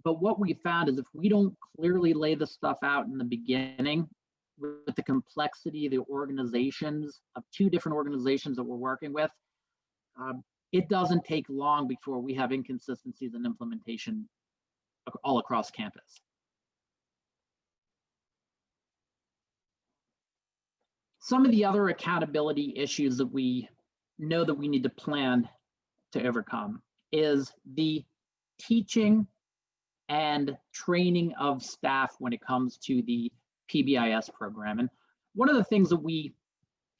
But what we found is if we don't clearly lay the stuff out in the beginning with the complexity of the organizations, of 2 different organizations that we're working with, it doesn't take long before we have inconsistencies in implementation all across campus. Some of the other accountability issues that we know that we need to plan to overcome is the teaching and training of staff when it comes to the PBIS program. And one of the things that we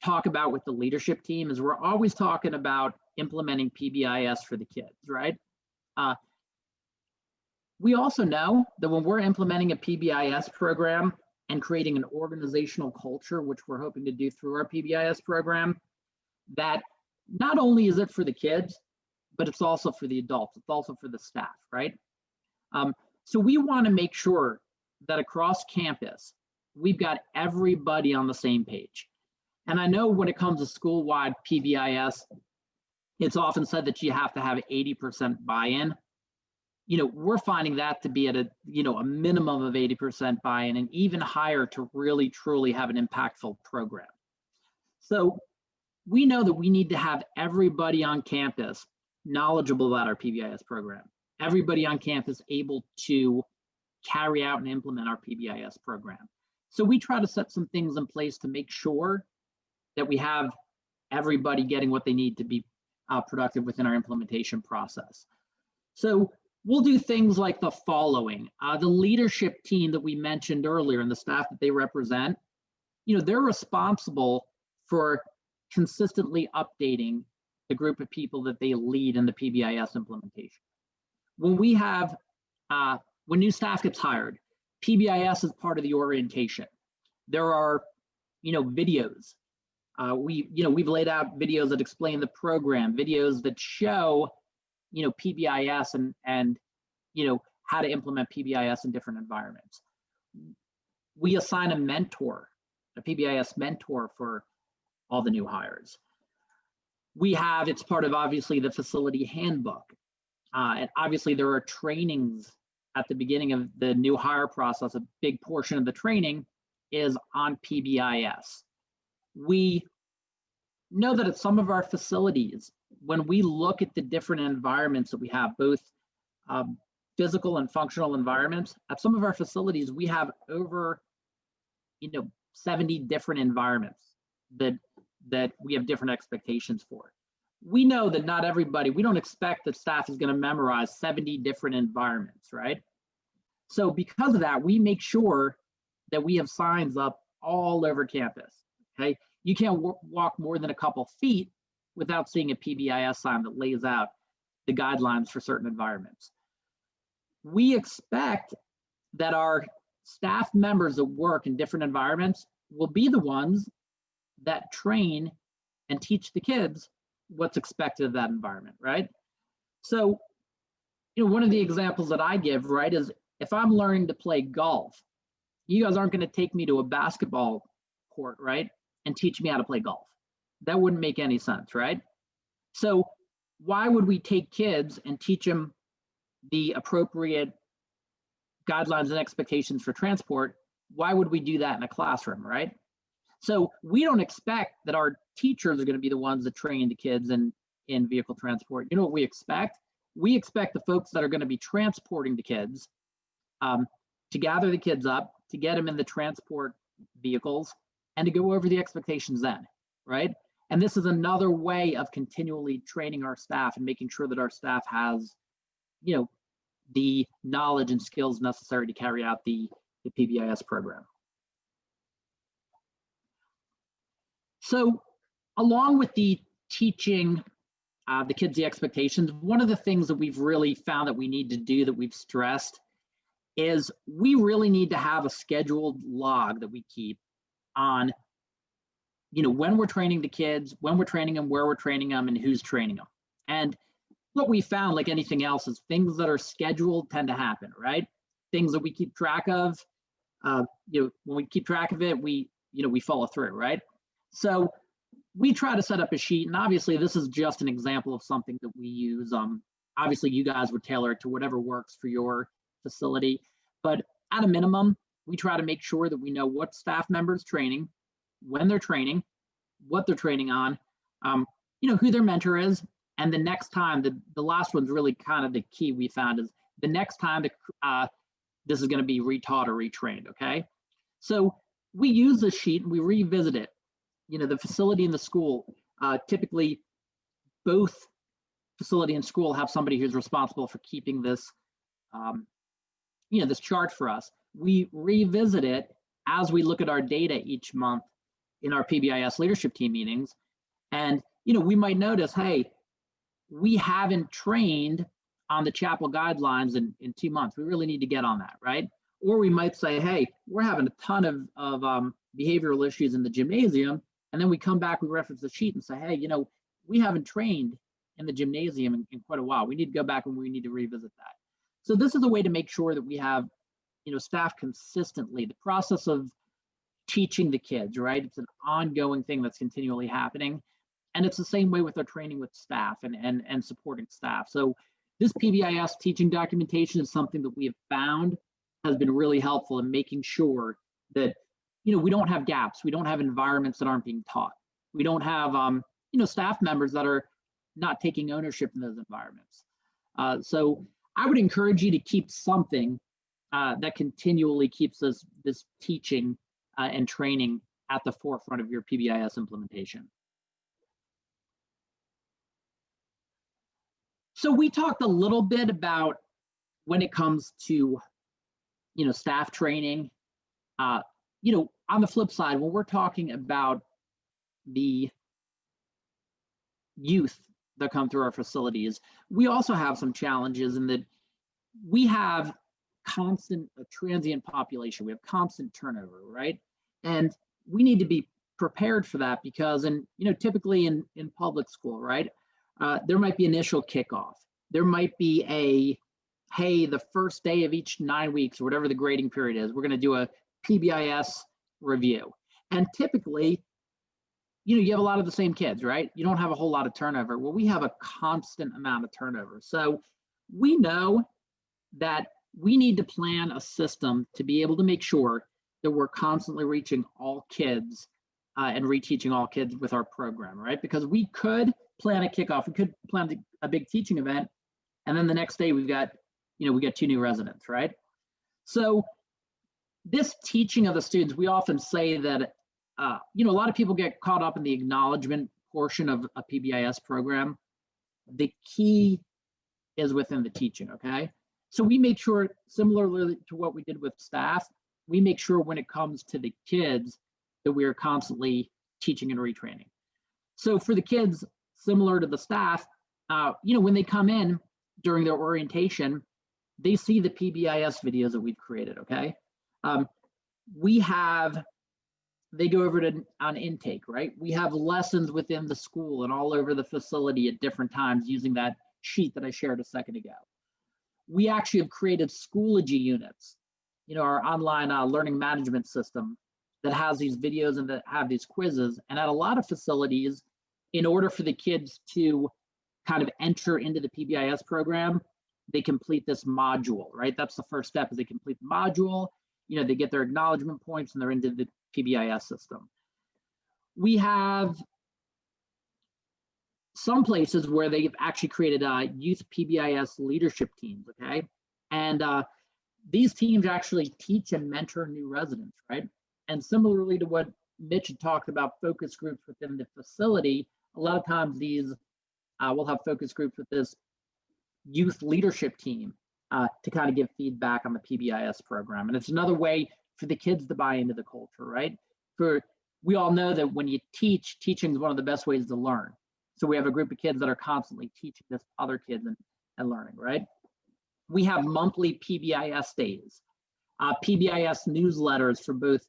talk about with the leadership team is we're always talking about implementing PBIS for the kids, right? We also know that when we're implementing a PBIS program and creating an organizational culture, which we're hoping to do through our PBIS program, that not only is it for the kids, but it's also for the adults, it's also for the staff, right? So we want to make sure that across campus, we've got everybody on the same page. And I know when it comes to school-wide PBIS, it's often said that you have to have 80% buy-in. We're finding that to be at a minimum of 80% buy-in and even higher to really, truly have an impactful program. So we know that we need to have everybody on campus knowledgeable about our PBIS program. Everybody on campus able to carry out and implement our PBIS program. So we try to set some things in place to make sure that we have everybody getting what they need to be productive within our implementation process. So we'll do things like the following. The leadership team that we mentioned earlier and the staff that they represent, they're responsible for consistently updating the group of people that they lead in the PBIS implementation. When we have, when new staff gets hired, PBIS is part of the orientation. There are, videos. We've laid out videos that explain the program, videos that show, PBIS and how to implement PBIS in different environments. We assign a mentor, a PBIS mentor for all the new hires. It's part of obviously the facility handbook. And obviously there are trainings at the beginning of the new hire process. A big portion of the training is on PBIS. We know that at some of our facilities, when we look at the different environments that we have, both physical and functional environments, at some of our facilities, we have over 70 different environments that we have different expectations for. We know that not everybody, we don't expect that staff is going to memorize 70 different environments, right? So because of that, we make sure that we have signs up all over campus, okay? You can't walk more than a couple feet without seeing a PBIS sign that lays out the guidelines for certain environments. We expect that our staff members that work in different environments will be the ones that train and teach the kids what's expected of that environment, right? So, one of the examples that I give, right, is if I'm learning to play golf, you guys aren't going to take me to a basketball court, right, and teach me how to play golf. That wouldn't make any sense, right? So why would we take kids and teach them the appropriate guidelines and expectations for transport? Why would we do that in a classroom, right? So we don't expect that our teachers are going to be the ones that train the kids in vehicle transport. You know what we expect? We expect the folks that are going to be transporting the kids to gather the kids up, to get them in the transport vehicles, and to go over the expectations then, right? And this is another way of continually training our staff and making sure that our staff has, the knowledge and skills necessary to carry out the PBIS program. So along with the teaching the kids the expectations, one of the things that we've really found that we need to do, that we've stressed, is we really need to have a scheduled log that we keep on, when we're training the kids, when we're training them, where we're training them, and who's training them. And what we found, like anything else, is things that are scheduled tend to happen, right? Things that we keep track of, when we keep track of it, we follow through, right? So we try to set up a sheet, and obviously this is just an example of something that we use. Obviously you guys would tailor it to whatever works for your facility, but at a minimum, we try to make sure that we know what staff members training, when they're training, what they're training on, who their mentor is, and the next time, the last one's really kind of the key we found is the next time this is going to be retaught or retrained, okay? So we use this sheet and we revisit it. The facility and the school, typically both facility and school have somebody who's responsible for keeping this, this chart for us. We revisit it as we look at our data each month in our PBIS leadership team meetings. And, we might notice, hey, we haven't trained on the chapel guidelines in 2 months. We really need to get on that, right? Or we might say, hey, we're having a ton of behavioral issues in the gymnasium. And then we come back, we reference the sheet and say, hey, we haven't trained in the gymnasium in quite a while. We need to go back and we need to revisit that. So this is a way to make sure that we have, staff consistently. The process of teaching the kids, right? It's an ongoing thing that's continually happening. And it's the same way with our training with staff and supporting staff. So this PBIS teaching documentation is something that we have found has been really helpful in making sure that, we don't have gaps. We don't have environments that aren't being taught. We don't have, staff members that are not taking ownership in those environments. So I would encourage you to keep something that continually keeps this teaching and training at the forefront of your PBIS implementation. So we talked a little bit about when it comes to, staff training. On the flip side, when we're talking about the youth that come through our facilities, we also have some challenges in that we have constant transient population. We have constant turnover, right? And we need to be prepared for that because, typically in public school, right? There might be initial kickoff. There might be hey, the first day of each 9 weeks or whatever the grading period is, we're going to do a PBIS review. And typically, you have a lot of the same kids, right? You don't have a whole lot of turnover. Well, we have a constant amount of turnover. So we know that we need to plan a system to be able to make sure that we're constantly reaching all kids and reteaching all kids with our program, right? Because we could plan a kickoff, we could plan a big teaching event, and then the next day we got 2 new residents, right? So this teaching of the students, we often say that, a lot of people get caught up in the acknowledgement portion of a PBIS program. The key is within the teaching, okay? So we make sure, similarly to what we did with staff, we make sure when it comes to the kids that we are constantly teaching and retraining. So for the kids, similar to the staff, when they come in during their orientation, they see the PBIS videos that we've created, okay? They go over on intake, right? We have lessons within the school and all over the facility at different times using that sheet that I shared a second ago. We actually have created Schoology units, our online learning management system that has these videos and that have these quizzes. And at a lot of facilities, in order for the kids to kind of enter into the PBIS program, they complete this module, right? That's the first step, is they complete the module, they get their acknowledgement points and they're into the PBIS system. We have some places where they've actually created youth PBIS leadership teams, okay? And these teams actually teach and mentor new residents, right? And similarly to what Mitch had talked about, focus groups within the facility, a lot of times these we'll have focus groups with this youth leadership team to kind of give feedback on the PBIS program. And it's another way for the kids to buy into the culture, right? We all know that when you teach, teaching is one of the best ways to learn. So we have a group of kids that are constantly teaching this to other kids and learning, right? We have monthly PBIS days, PBIS newsletters for both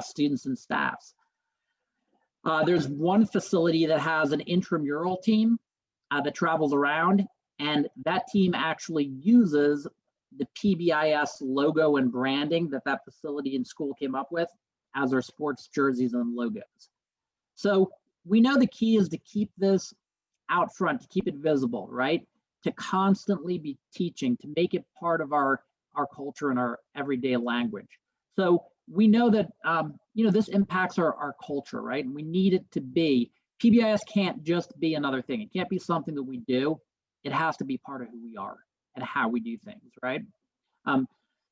students and staffs. There's one facility that has an intramural team that travels around, and that team actually uses the PBIS logo and branding that facility and school came up with as our sports jerseys and logos. So we know the key is to keep this out front, to keep it visible, right? To constantly be teaching, to make it part of our culture and our everyday language. So we know that, this impacts our culture, right? And we need it to be, PBIS can't just be another thing. It can't be something that we do. It has to be part of who we are and how we do things, right?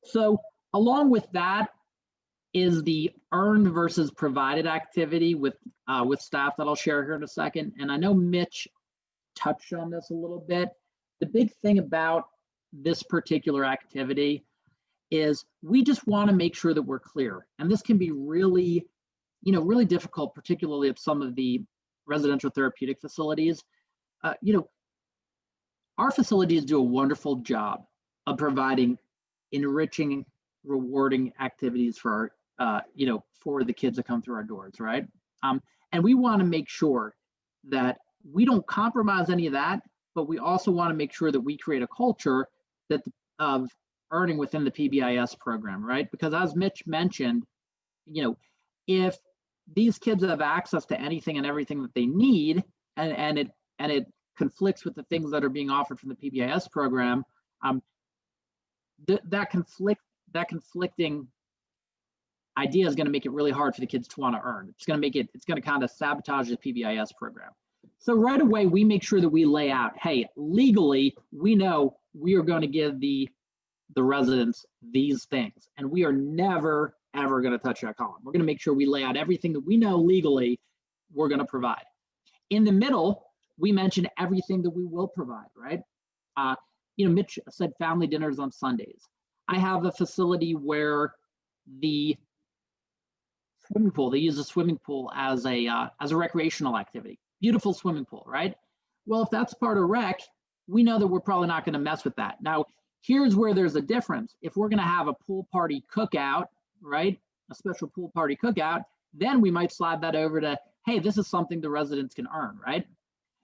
So along with that is the earned versus provided activity with staff that I'll share here in a second. And I know Mitch touched on this a little bit. The big thing about this particular activity is we just want to make sure that we're clear. And this can be really, really difficult, particularly at some of the residential therapeutic facilities. Our facilities do a wonderful job of providing enriching, rewarding activities for our, for the kids that come through our doors, right? And we want to make sure that we don't compromise any of that, but we also want to make sure that we create a culture that of earning within the PBIS program, right? Because as Mitch mentioned, if these kids have access to anything and everything that they need, and it conflicts with the things that are being offered from the PBIS program, that conflicting idea is going to make it really hard for the kids to want to earn. It's going to kind of sabotage the PBIS program. So right away, we make sure that we lay out, hey, legally, we know we are going to give the residents these things, and we are never, ever going to touch that column. We're going to make sure we lay out everything that we know legally we're going to provide. In the middle, we mention everything that we will provide, right? Mitch said family dinners on Sundays. I have a facility where the swimming pool, they use a swimming pool as a recreational activity. Beautiful swimming pool, right? Well, if that's part of rec, we know that we're probably not going to mess with that. Now, here's where there's a difference. If we're going to have a pool party cookout, right? A special pool party cookout, then we might slide that over to, hey, this is something the residents can earn, right?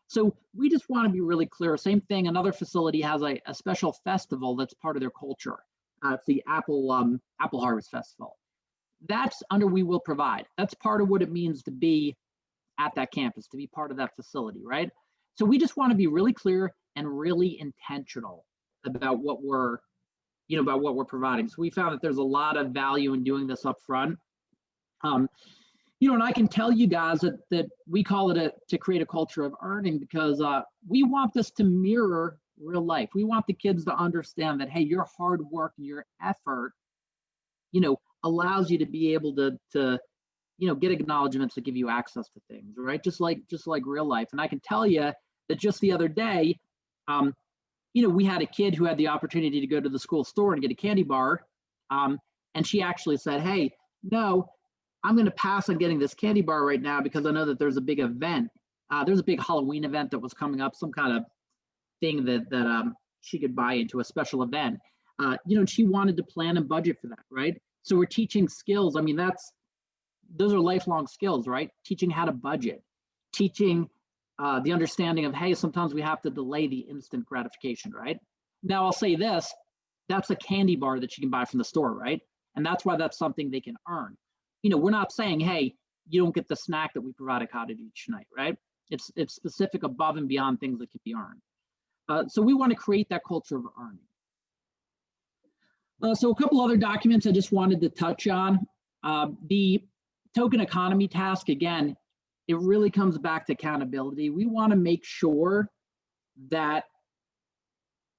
So we just want to be really clear. Same thing, another facility has a special festival that's part of their culture. It's the Apple Harvest Festival. That's under we will provide. That's part of what it means to be at that campus, to be part of that facility, right? So we just want to be really clear and really intentional about what we're providing. So we found that there's a lot of value in doing this up front. And I can tell you guys that we call it to create a culture of earning because we want this to mirror real life. We want the kids to understand that, hey, your hard work and your effort, allows you to be able to get acknowledgments that give you access to things, right? Just like real life. And I can tell you that just the other day, we had a kid who had the opportunity to go to the school store and get a candy bar. And she actually said, hey, no, I'm going to pass on getting this candy bar right now because I know that there's a big event. There's a big Halloween event that was coming up, some kind of thing that she could buy into a special event. And she wanted to plan and budget for that, right? So we're teaching skills. I mean, those are lifelong skills, right? Teaching how to budget, teaching the understanding of, hey, sometimes we have to delay the instant gratification, right? Now I'll say this, that's a candy bar that you can buy from the store, right? And that's why that's something they can earn. We're not saying, hey, you don't get the snack that we provide at Cottage each night, right? It's specific above and beyond things that can be earned. So we want to create that culture of earning. So a couple other documents I just wanted to touch on. The token economy task, again, it really comes back to accountability. We want to make sure that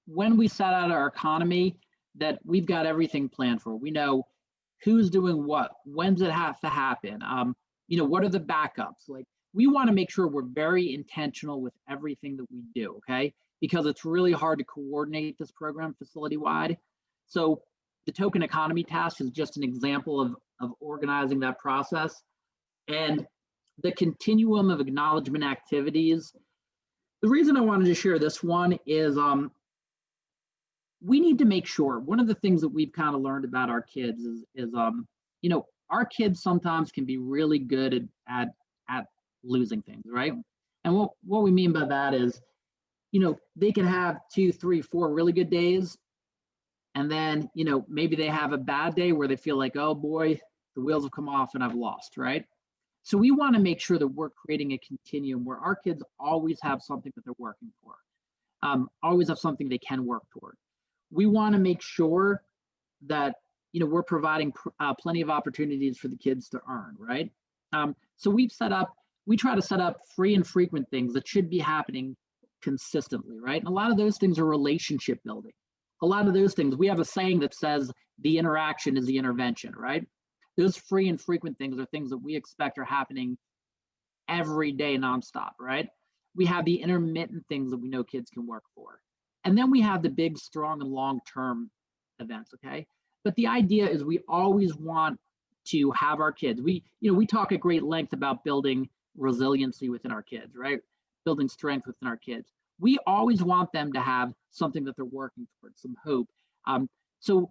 when we set out our economy, that we've got everything planned for. We know who's doing what, when's it have to happen, what are the backups? Like, we want to make sure we're very intentional with everything that we do, okay? Because it's really hard to coordinate this program facility-wide. So the token economy task is just an example of organizing that process. And the continuum of acknowledgement activities. The reason I wanted to share this one is we need to make sure, one of the things that we've kind of learned about our kids is our kids sometimes can be really good at losing things, right? And what we mean by that is, they can have 2, 3, 4 really good days, And then, maybe they have a bad day where they feel like, oh boy, the wheels have come off and I've lost, right? So we want to make sure that we're creating a continuum where our kids always have something that they're working for, always have something they can work toward. We want to make sure that, we're providing plenty of opportunities for the kids to earn, right? So we try to set up free and frequent things that should be happening consistently, right? And a lot of those things are relationship building. A lot of those things, we have a saying that says the interaction is the intervention, right? Those free and frequent things are things that we expect are happening every day nonstop, right? We have the intermittent things that we know kids can work for. And then we have the big, strong, and long-term events, okay? But the idea is we always want to have our kids. We talk at great length about building resiliency within our kids, right? Building strength within our kids. We always want them to have something that they're working towards, some hope. So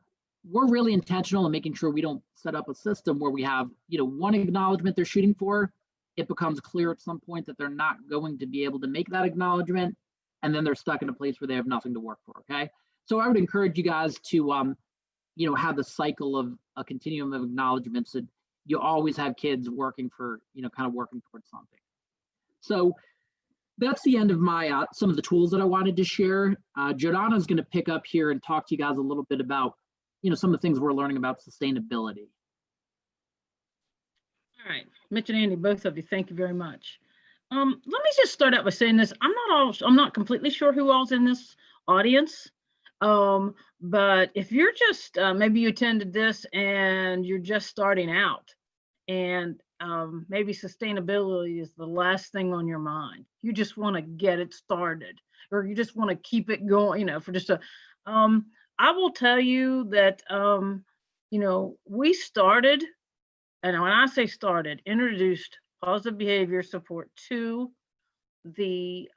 we're really intentional in making sure we don't set up a system where we have, one acknowledgement they're shooting for. It becomes clear at some point that they're not going to be able to make that acknowledgement, and then they're stuck in a place where they have nothing to work for, okay? So I would encourage you guys to, have the cycle of a continuum of acknowledgements that you always have kids working for, kind of working towards something. So that's the end of my, some of the tools that I wanted to share. Jordana is going to pick up here and talk to you guys a little bit about, some of the things we're learning about sustainability. All right, Mitch and Andy, both of you, thank you very much. Let me just start out by saying this. I'm not completely sure who all's in this audience. But if you're just, maybe you attended this and you're just starting out, and maybe sustainability is the last thing on your mind. You just want to get it started, or you just want to keep it going, for just I will tell you that, we started, and when I say started, introduced positive behavior support to the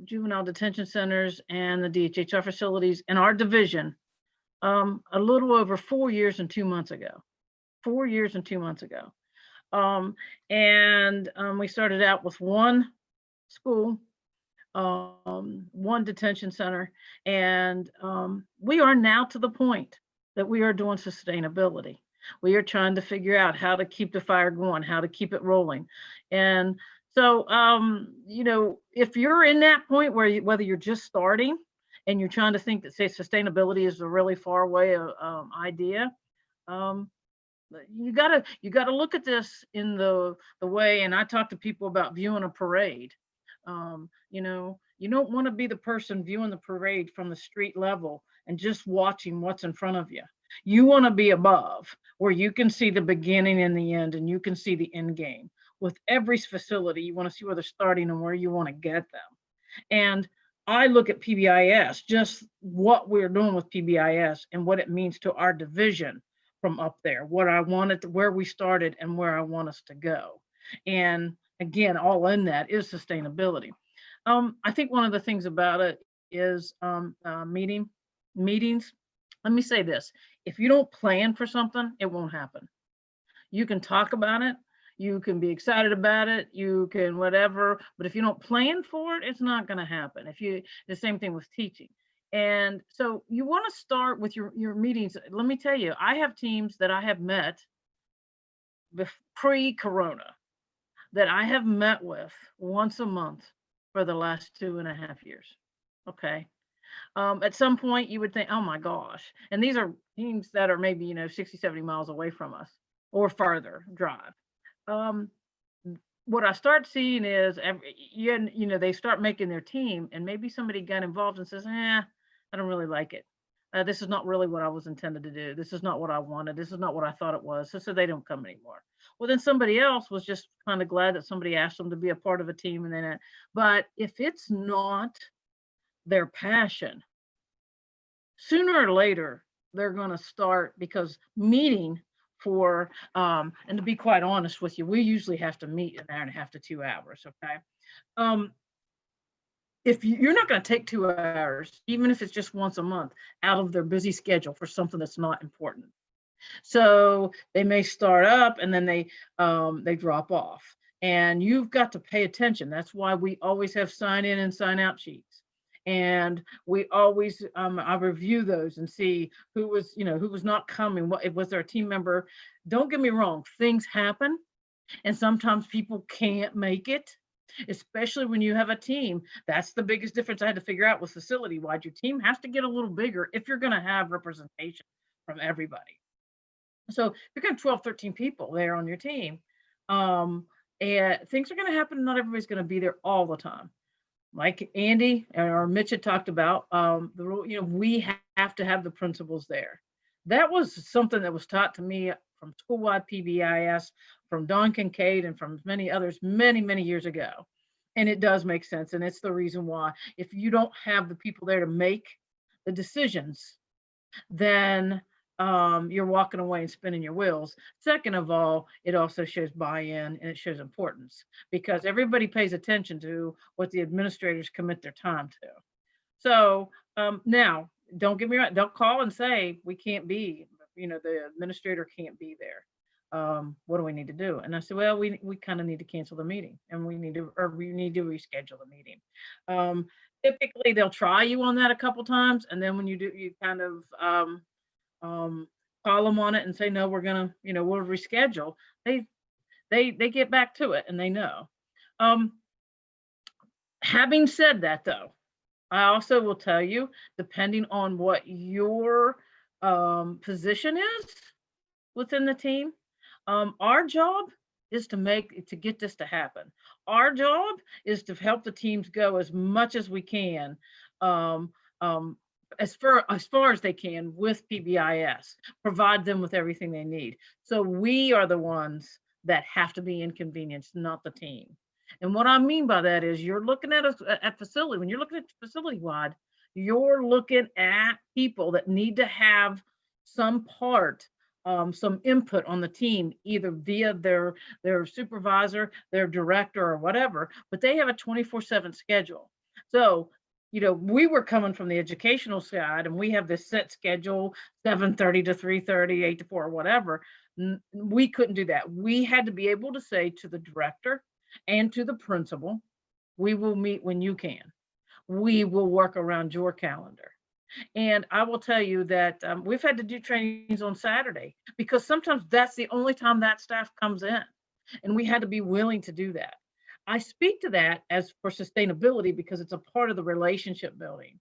juvenile detention centers and the DHHR facilities in our division a little over 4 years and 2 months ago. 4 years and 2 months ago. We started out with one school, one detention center, and we are now to the point that we are doing sustainability. We are trying to figure out how to keep the fire going, how to keep it rolling. And so, if you're in that point where whether you're just starting and you're trying to think that, say, sustainability is a really far away idea, you gotta look at this in the way. And I talk to people about viewing a parade. You don't want to be the person viewing the parade from the street level and just watching what's in front of you. You want to be above, where you can see the beginning and the end, and you can see the end game. With every facility, you want to see where they're starting and where you want to get them. And I look at PBIS, just what we're doing with PBIS and what it means to our division from up there, what I wanted, where we started and where I want us to go. And again, all in that is sustainability. I think one of the things about it is meetings. Let me say this: if you don't plan for something, it won't happen. You can talk about it, you can be excited about it, you can whatever, but if you don't plan for it, it's not going to happen. The same thing with teaching. And so you want to start with your meetings. Let me tell you, I have teams that I have met pre-corona that I have met with once a month for the last 2.5 years. Okay. At some point you would think, oh my gosh. And these are teams that are maybe, 60, 70 miles away from us or farther drive. What I start seeing is, they start making their team, and maybe somebody got involved and says, I don't really like it. This is not really what I was intended to do. This is not what I wanted. This is not what I thought it was. So they don't come anymore. Well, then somebody else was just kind of glad that somebody asked them to be a part of a team. And then, but if it's not their passion, sooner or later, they're going to start, because meeting for, and to be quite honest with you, we usually have to meet an hour and a half to 2 hours. Okay. If you're not going to take 2 hours, even if it's just once a month, out of their busy schedule for something that's not important. So they may start up and then they drop off, and you've got to pay attention. That's why we always have sign in and sign out sheets. And we always, I review those and see who was, who was not coming. What was there a team member? Don't get me wrong, things happen, and sometimes people can't make it, especially when you have a team. That's the biggest difference I had to figure out was facility wide. Your team has to get a little bigger if you're going to have representation from everybody. So if you're going to have 12, 13 people there on your team, and things are going to happen. Not everybody's going to be there all the time. Like Andy or Mitch had talked about, the rule, we have to have the principals there. That was something that was taught to me from school-wide PBIS, from Don Kincaid, and from many others many, many years ago. And it does make sense. And it's the reason why, if you don't have the people there to make the decisions, then you're walking away and spinning your wheels. Second of all, it also shows buy-in and it shows importance, because everybody pays attention to what the administrators commit their time to. So now, don't get me wrong, they'll call and say, we can't be, the administrator can't be there. What do we need to do? And I said, well, we kind of need to cancel the meeting, and we need to reschedule the meeting. Typically they'll try you on that a couple times, and then when you do, you kind of call them on it and say, no, we're gonna, we'll reschedule. They get back to it, and they know. Having said that, though, I also will tell you, depending on what your position is within the team, our job is to get this to happen. Our job is to help the teams go as much as we can, as far as they can with PBIS, provide them with everything they need. So we are the ones that have to be inconvenienced, not the team. And what I mean by that is, you're looking at facility. When you're looking at facility wide, you're looking at people that need to have some part, some input on the team, either via their supervisor, their director, or whatever, but they have a 24/7 schedule. So, we were coming from the educational side, and we have this set schedule, 7:30 to 3:30, 8 to 4, whatever. We couldn't do that. We had to be able to say to the director and to the principal, we will meet when you can. We will work around your calendar. And I will tell you that we've had to do trainings on Saturday, because sometimes that's the only time that staff comes in, and we had to be willing to do that. I speak to that as for sustainability, because it's a part of the relationship building.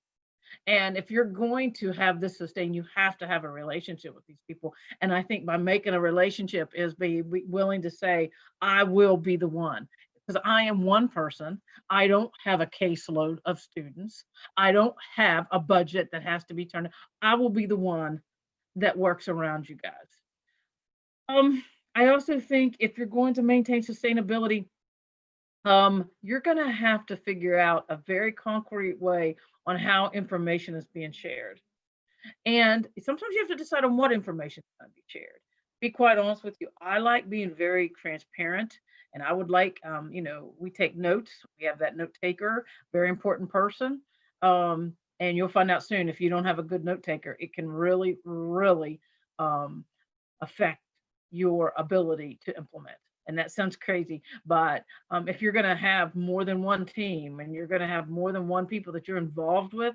And if you're going to have this sustain, you have to have a relationship with these people. And I think by making a relationship is be willing to say, I will be the one. Because I am one person. I don't have a caseload of students. I don't have a budget that has to be turned. I will be the one that works around you guys. I also think if you're going to maintain sustainability, you're going to have to figure out a very concrete way on how information is being shared. And sometimes you have to decide on what information is going to be shared. Be quite honest with you, I like being very transparent, and I would like, we take notes. We have that note taker, very important person. And you'll find out soon, if you don't have a good note taker, it can really, really affect your ability to implement. And that sounds crazy, but if you're going to have more than one team, and you're going to have more than one people that you're involved with,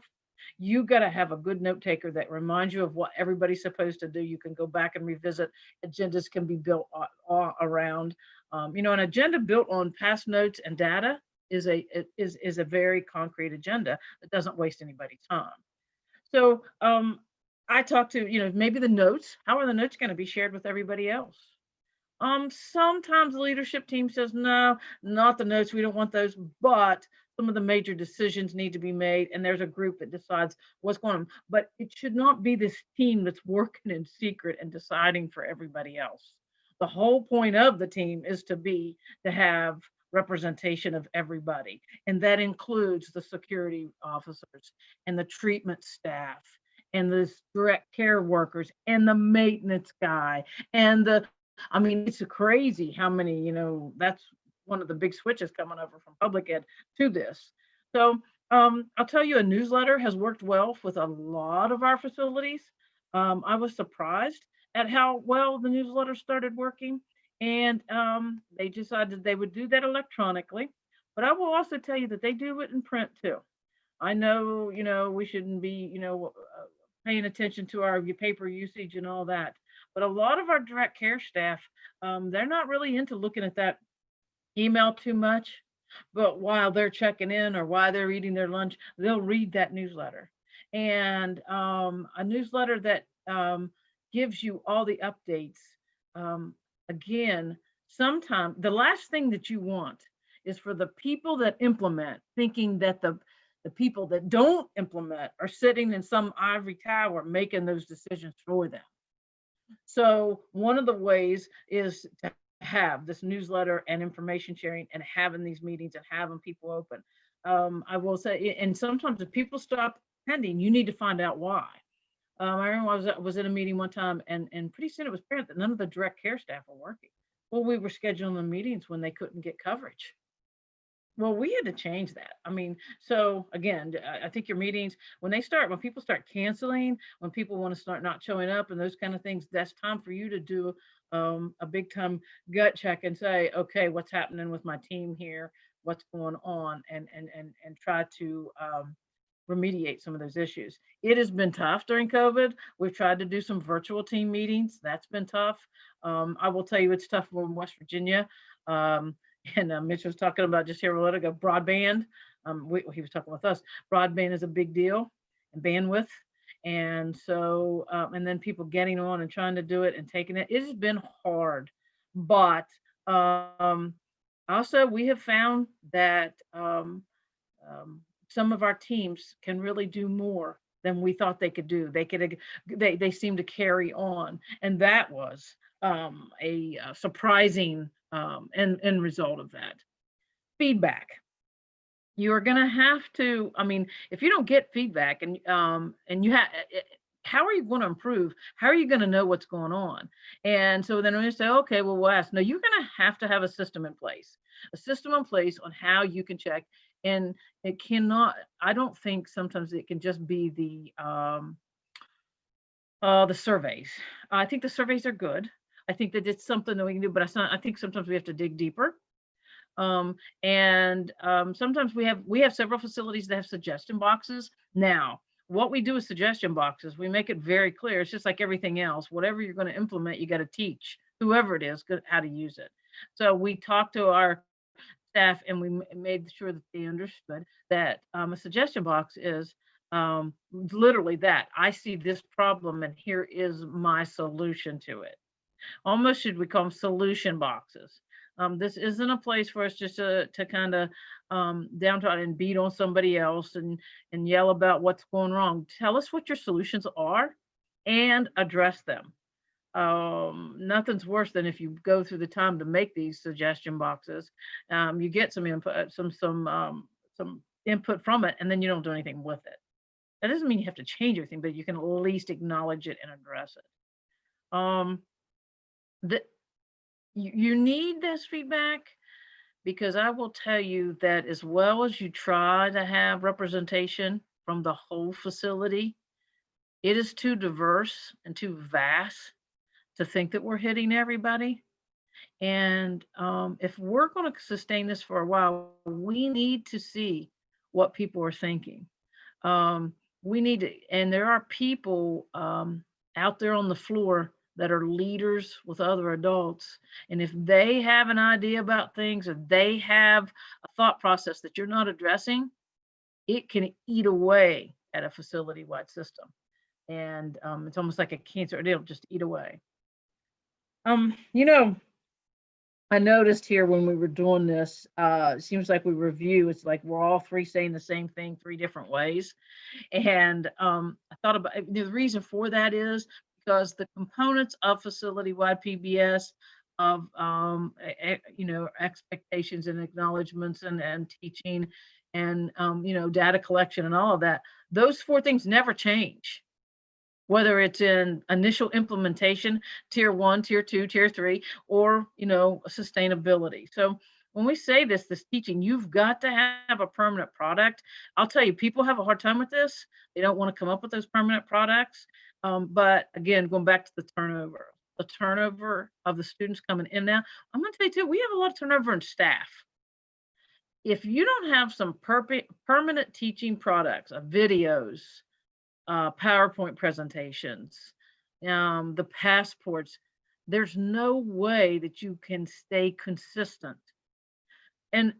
you got to have a good note taker that reminds you of what everybody's supposed to do. You can go back and revisit. Agendas can be built around. An agenda built on past notes and data is a very concrete agenda that doesn't waste anybody's time. So I talked to, maybe the notes. How are the notes going to be shared with everybody else? Sometimes the leadership team says, no, not the notes. We don't want those, but some of the major decisions need to be made, and there's a group that decides what's going on. But it should not be this team that's working in secret and deciding for everybody else. The whole point of the team is to have representation of everybody, and that includes the security officers and the treatment staff and the direct care workers and the maintenance guy and it's crazy how many, that's one of the big switches coming over from public ed to this. So I'll tell you, a newsletter has worked well with a lot of our facilities. I was surprised at how well the newsletter started working, and they decided they would do that electronically. But I will also tell you that they do it in print too. I know, we shouldn't be, paying attention to our paper usage and all that. But a lot of our direct care staff, they're not really into looking at that email too much. But while they're checking in or while they're eating their lunch, they'll read that newsletter. And a newsletter that gives you all the updates. Again, sometimes the last thing that you want is for the people that implement thinking that the people that don't implement are sitting in some ivory tower making those decisions for them. So one of the ways is to have this newsletter and information sharing and having these meetings and having people open. I will say, and sometimes if people stop attending, you need to find out why. I remember I was in a meeting one time, and pretty soon it was apparent that none of the direct care staff were working. Well, we were scheduling the meetings when they couldn't get coverage. Well, we had to change that. I mean, so again, I think your meetings, when people start canceling, when people want to start not showing up and those kind of things, that's time for you to do a big time gut check and say, okay, what's happening with my team here? What's going on? And try to remediate some of those issues. It has been tough during COVID. We've tried to do some virtual team meetings. That's been tough. I will tell you, it's tough in West Virginia. And Mitch was talking about just here a little ago, broadband. He was talking with us. Broadband is a big deal, and bandwidth. And so, and then people getting on and trying to do it and taking it. It has been hard, but also we have found that some of our teams can really do more than we thought they could do. They seem to carry on, and that was a surprising end result of that. Feedback. You are going to have to, I mean, if you don't get feedback and you have, how are you going to improve? How are you going to know what's going on? And so then we say, okay, well, we'll ask. No, you're going to have a system in place on how you can check. And it cannot, I don't think sometimes it can just be the surveys. I think the surveys are good. I think that it's something that we can do, but I think sometimes we have to dig deeper. Sometimes we have several facilities that have suggestion boxes. Now, what we do with suggestion boxes, we make it very clear. It's just like everything else. Whatever you're going to implement, you got to teach whoever it is how to use it. So we talked to our staff and we made sure that they understood that a suggestion box is literally that. I see this problem and here is my solution to it. Almost should we call them solution boxes. This isn't a place for us just to kind of downtrodden and beat on somebody else and yell about what's going wrong. Tell us what your solutions are and address them. Nothing's worse than if you go through the time to make these suggestion boxes, you get some input, some input from it, and then you don't do anything with it. That doesn't mean you have to change everything, but you can at least acknowledge it and address it. You need this feedback, because I will tell you that as well as you try to have representation from the whole facility, it is too diverse and too vast to think that we're hitting everybody. And if we're going to sustain this for a while, we need to see what people are thinking. We need to, and there are people out there on the floor that are leaders with other adults. And if they have an idea about things, or they have a thought process that you're not addressing, it can eat away at a facility-wide system. And it's almost like a cancer, it'll just eat away. I noticed here when we were doing this, it seems like we review, it's like we're all three saying the same thing 3 different ways. And I thought about the reason for that is because the components of facility-wide PBIS of expectations and acknowledgements and teaching and data collection and all of that, those 4 things never change. Whether it's in initial implementation, tier 1, tier 2, tier 3, or sustainability. So when we say this teaching, you've got to have a permanent product. I'll tell you, people have a hard time with this. They don't want to come up with those permanent products. But again, going back to the turnover of the students coming in now, I'm going to tell you too, we have a lot of turnover in staff. if you don't have some permanent teaching products, videos, PowerPoint presentations, the passports, there's no way that you can stay consistent. And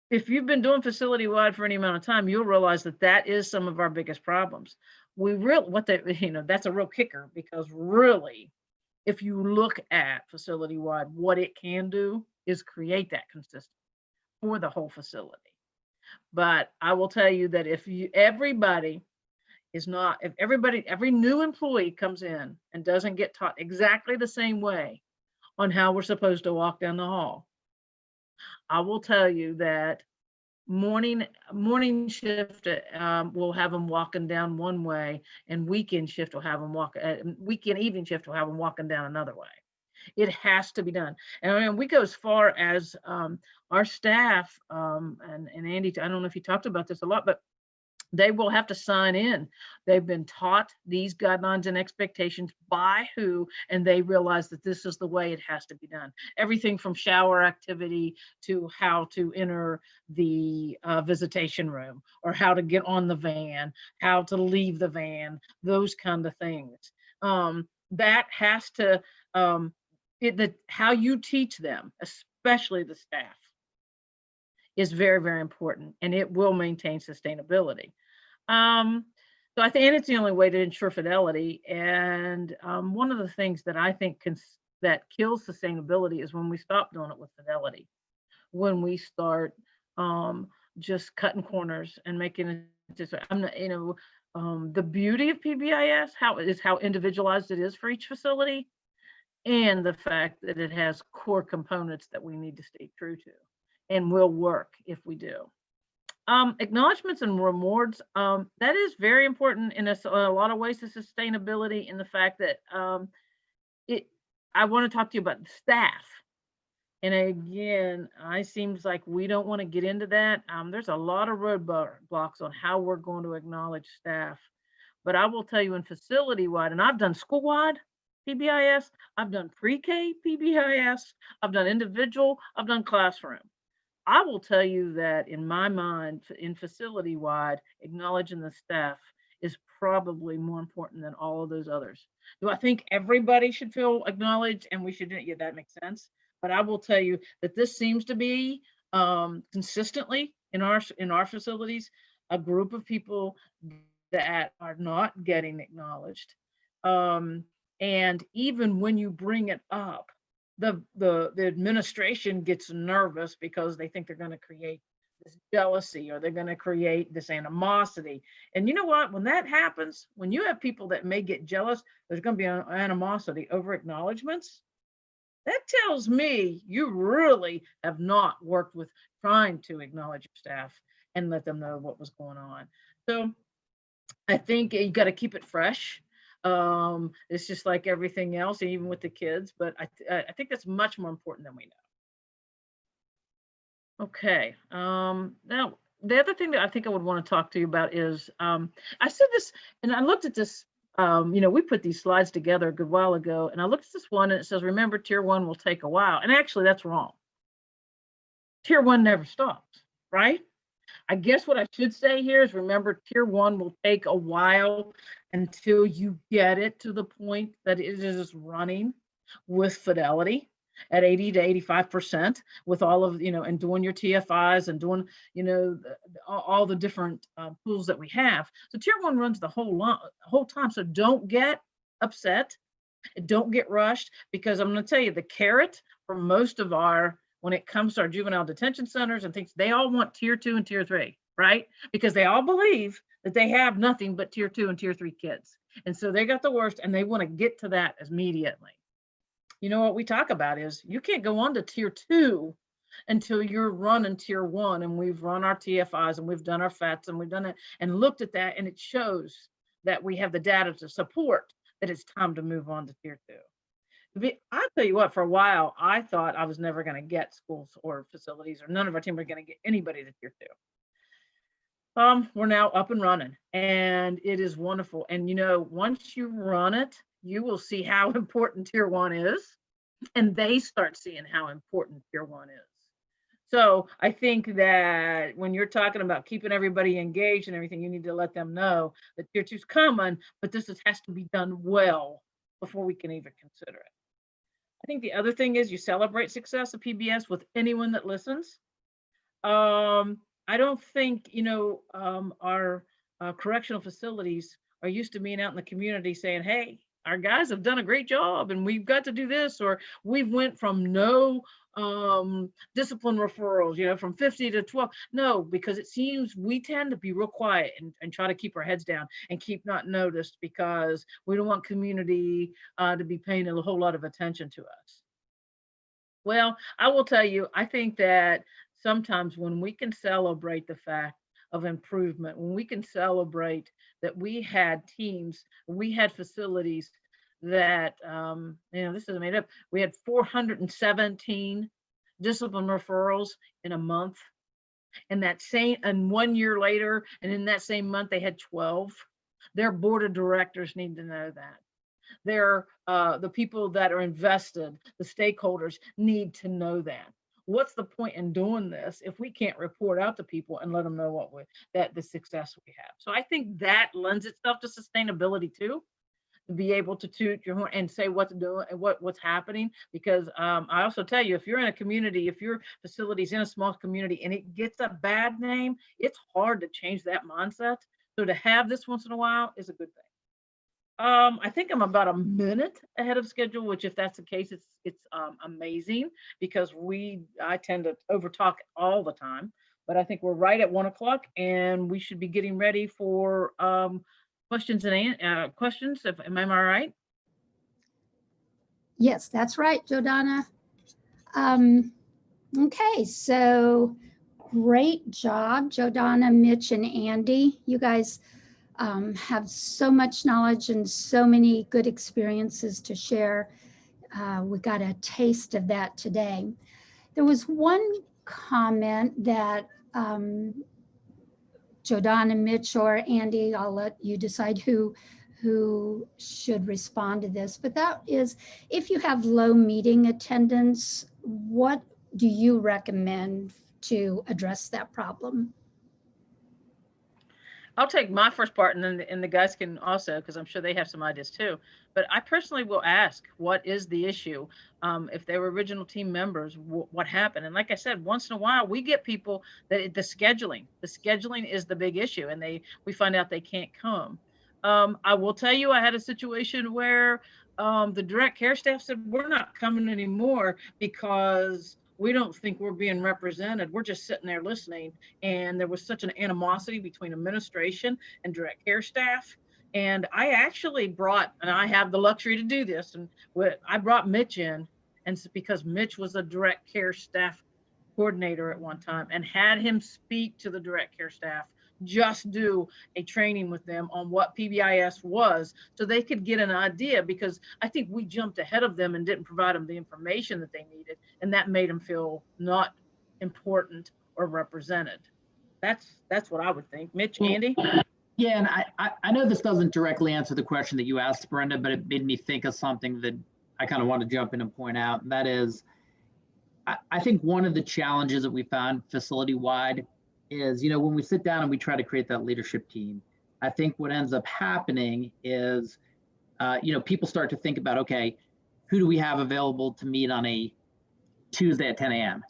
if you've been doing facility-wide for any amount of time, you'll realize that that is some of our biggest problems. That's a real kicker, because really, if you look at facility-wide, what it can do is create that consistency for the whole facility. But I will tell you that if every new employee comes in and doesn't get taught exactly the same way on how we're supposed to walk down the hall, I will tell you that morning shift will have them walking down one way, and weekend shift will have them evening shift will have them walking down another way. It has to be done. And we go as far as our staff, and Andy, I don't know if you talked about this a lot, but they will have to sign in. They've been taught these guidelines and expectations by who, and they realize that this is the way it has to be done. Everything from shower activity to how to enter the visitation room, or how to get on the van, how to leave the van, those kind of things. That has to, how you teach them, especially the staff, is very, very important, and it will maintain sustainability. So I think it's the only way to ensure fidelity. And one of the things that I think that kills sustainability is when we stop doing it with fidelity, when we start just cutting corners and making it just, the beauty of PBIS how individualized it is for each facility, and the fact that it has core components that we need to stay true to and will work if we do. Acknowledgements and rewards, that is very important in a lot of ways to sustainability, in the fact that I want to talk to you about the staff. And again, it seems like we don't want to get into that. There's a lot of roadblocks on how we're going to acknowledge staff. But I will tell you, in facility-wide, and I've done school-wide PBIS, I've done pre-K PBIS, I've done individual, I've done classroom. I will tell you that in my mind, in facility-wide, acknowledging the staff is probably more important than all of those others. Do I think everybody should feel acknowledged and we should do it? Yeah, that makes sense. But I will tell you that this seems to be consistently in our facilities, a group of people that are not getting acknowledged. And even when you bring it up, the administration gets nervous because they think they're going to create this jealousy, or they're going to create this animosity. And you know what? When that happens, when you have people that may get jealous, there's going to be an animosity over acknowledgements. That tells me you really have not worked with trying to acknowledge your staff and let them know what was going on. So I think you got to keep it fresh. It's just like everything else, even with the kids, but I think that's much more important than we know. Okay. Now the other thing that I think I would want to talk to you about is, I said this, and I looked at this, we put these slides together a good while ago, and I looked at this one and it says, remember, tier 1 will take a while. And actually that's wrong. Tier 1 never stops, right? I guess what I should say here is, remember, tier 1 will take a while until you get it to the point that it is running with fidelity at 80 to 85%, with all of, and doing your TFIs and doing, all the different tools that we have. So tier 1 runs the whole time. So don't get upset. Don't get rushed, because I'm going to tell you, the carrot for most of when it comes to our juvenile detention centers and things, they all want tier 2 and tier 3, right? Because they all believe that they have nothing but tier 2 and tier 3 kids. And so they got the worst, and they want to get to that immediately. What we talk about is, you can't go on to tier 2 until you're running tier 1, and we've run our TFIs and we've done our FATs and we've done it and looked at that, and it shows that we have the data to support that it's time to move on to tier 2. I'll tell you what, for a while, I thought I was never going to get schools or facilities, or none of our team were going to get anybody to tier 2. We're now up and running, and it is wonderful. And once you run it, you will see how important tier 1 is, and they start seeing how important tier 1 is. So I think that when you're talking about keeping everybody engaged and everything, you need to let them know that tier two's coming, but has to be done well before we can even consider it. I think the other thing is you celebrate success of PBS with anyone that listens. I don't think, our correctional facilities are used to being out in the community saying, hey, our guys have done a great job and we've got to do this, or we've went from no discipline referrals, from 50 to 12. No, because it seems we tend to be real quiet and try to keep our heads down and keep not noticed because we don't want community to be paying a whole lot of attention to us. Well, I will tell you, I think that sometimes when we can celebrate the fact of improvement, when we can celebrate that we had teams, we had facilities that, this is made up, we had 417 discipline referrals in a month. And 1 year later, and in that same month, they had 12. Their board of directors need to know that. The people that are invested, the stakeholders need to know that. What's the point in doing this if we can't report out to people and let them know that the success we have? So I think that lends itself to sustainability too, to be able to toot your horn and say what's doing and what's happening. Because I also tell you, if you're in a community, if your facility's in a small community and it gets a bad name, it's hard to change that mindset. So to have this once in a while is a good thing. I think I'm about a minute ahead of schedule, which if that's the case, it's amazing because I tend to overtalk all the time, but I think we're right at 1 o'clock and we should be getting ready for questions. Am I right? Yes, that's right, Jordana. Okay, so great job, Jordana, Mitch, and Andy. You guys have so much knowledge and so many good experiences to share. We got a taste of that today. There was one comment that Jordana, Mitch, or Andy, I'll let you decide who should respond to this, but that is, if you have low meeting attendance, what do you recommend to address that problem? I'll take my first part and then the guys can also, because I'm sure they have some ideas too. But I personally will ask, what is the issue? If they were original team members, what happened? And like I said, once in a while, we get people that the scheduling is the big issue and we find out they can't come. I will tell you, I had a situation where the direct care staff said, we're not coming anymore because we don't think we're being represented. We're just sitting there listening. And there was such an animosity between administration and direct care staff. And I actually brought, and I have the luxury to do this, and I brought Mitch in, and because Mitch was a direct care staff coordinator at one time, and had him speak to the direct care staff, just do a training with them on what PBIS was so they could get an idea, because I think we jumped ahead of them and didn't provide them the information that they needed, and that made them feel not important or represented. That's what I would think. Mitch, Andy? Yeah, and I know this doesn't directly answer the question that you asked, Brenda, but it made me think of something that I kind of want to jump in and point out, and that is, I think one of the challenges that we found facility-wide is, when we sit down and we try to create that leadership team, I think what ends up happening is, people start to think about, okay, who do we have available to meet on a Tuesday at 10 a.m.?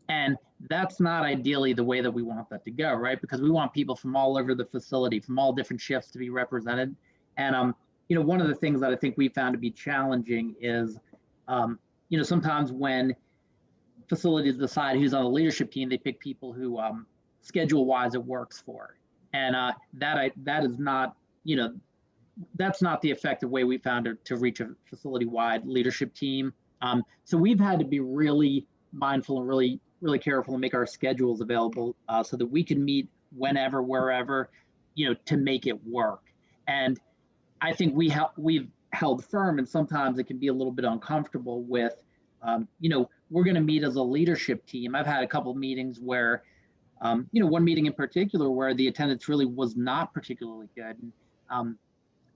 And that's not ideally the way that we want that to go, right? Because we want people from all over the facility, from all different shifts to be represented. And, one of the things that I think we found to be challenging is, sometimes when facilities decide who's on the leadership team, they pick people who schedule-wise it works for. And that is not, that's not the effective way we found to reach a facility-wide leadership team. So we've had to be really mindful and really careful and make our schedules available so that we can meet whenever, wherever, to make it work. And I think we've held firm, and sometimes it can be a little bit uncomfortable with, we're going to meet as a leadership team. I've had a couple of meetings where, one meeting in particular where the attendance really was not particularly good. And,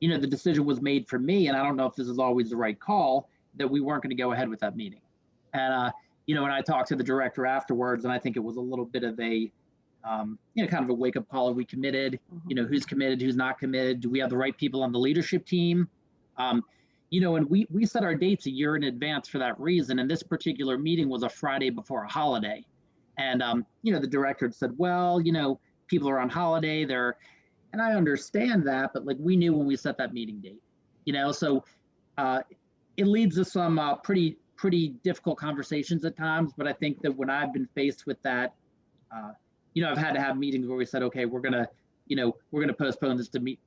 the decision was made for me, and I don't know if this is always the right call, that we weren't going to go ahead with that meeting. And, you know, and I talked to the director afterwards, and I think it was a little bit of a, you know, kind of a wake up call. Are we committed? You know, who's committed, who's not committed? Do we have the right people on the leadership team? You know, and we set our dates a year in advance for that reason. And this particular meeting was a Friday before a holiday. And, you know, the director said, well, you know, people are on holiday. And I understand that, but like we knew when we set that meeting date, you know, so it leads to some pretty difficult conversations at times. But I think that when I've been faced with that, you know, I've had to have meetings where we said, okay, we're gonna postpone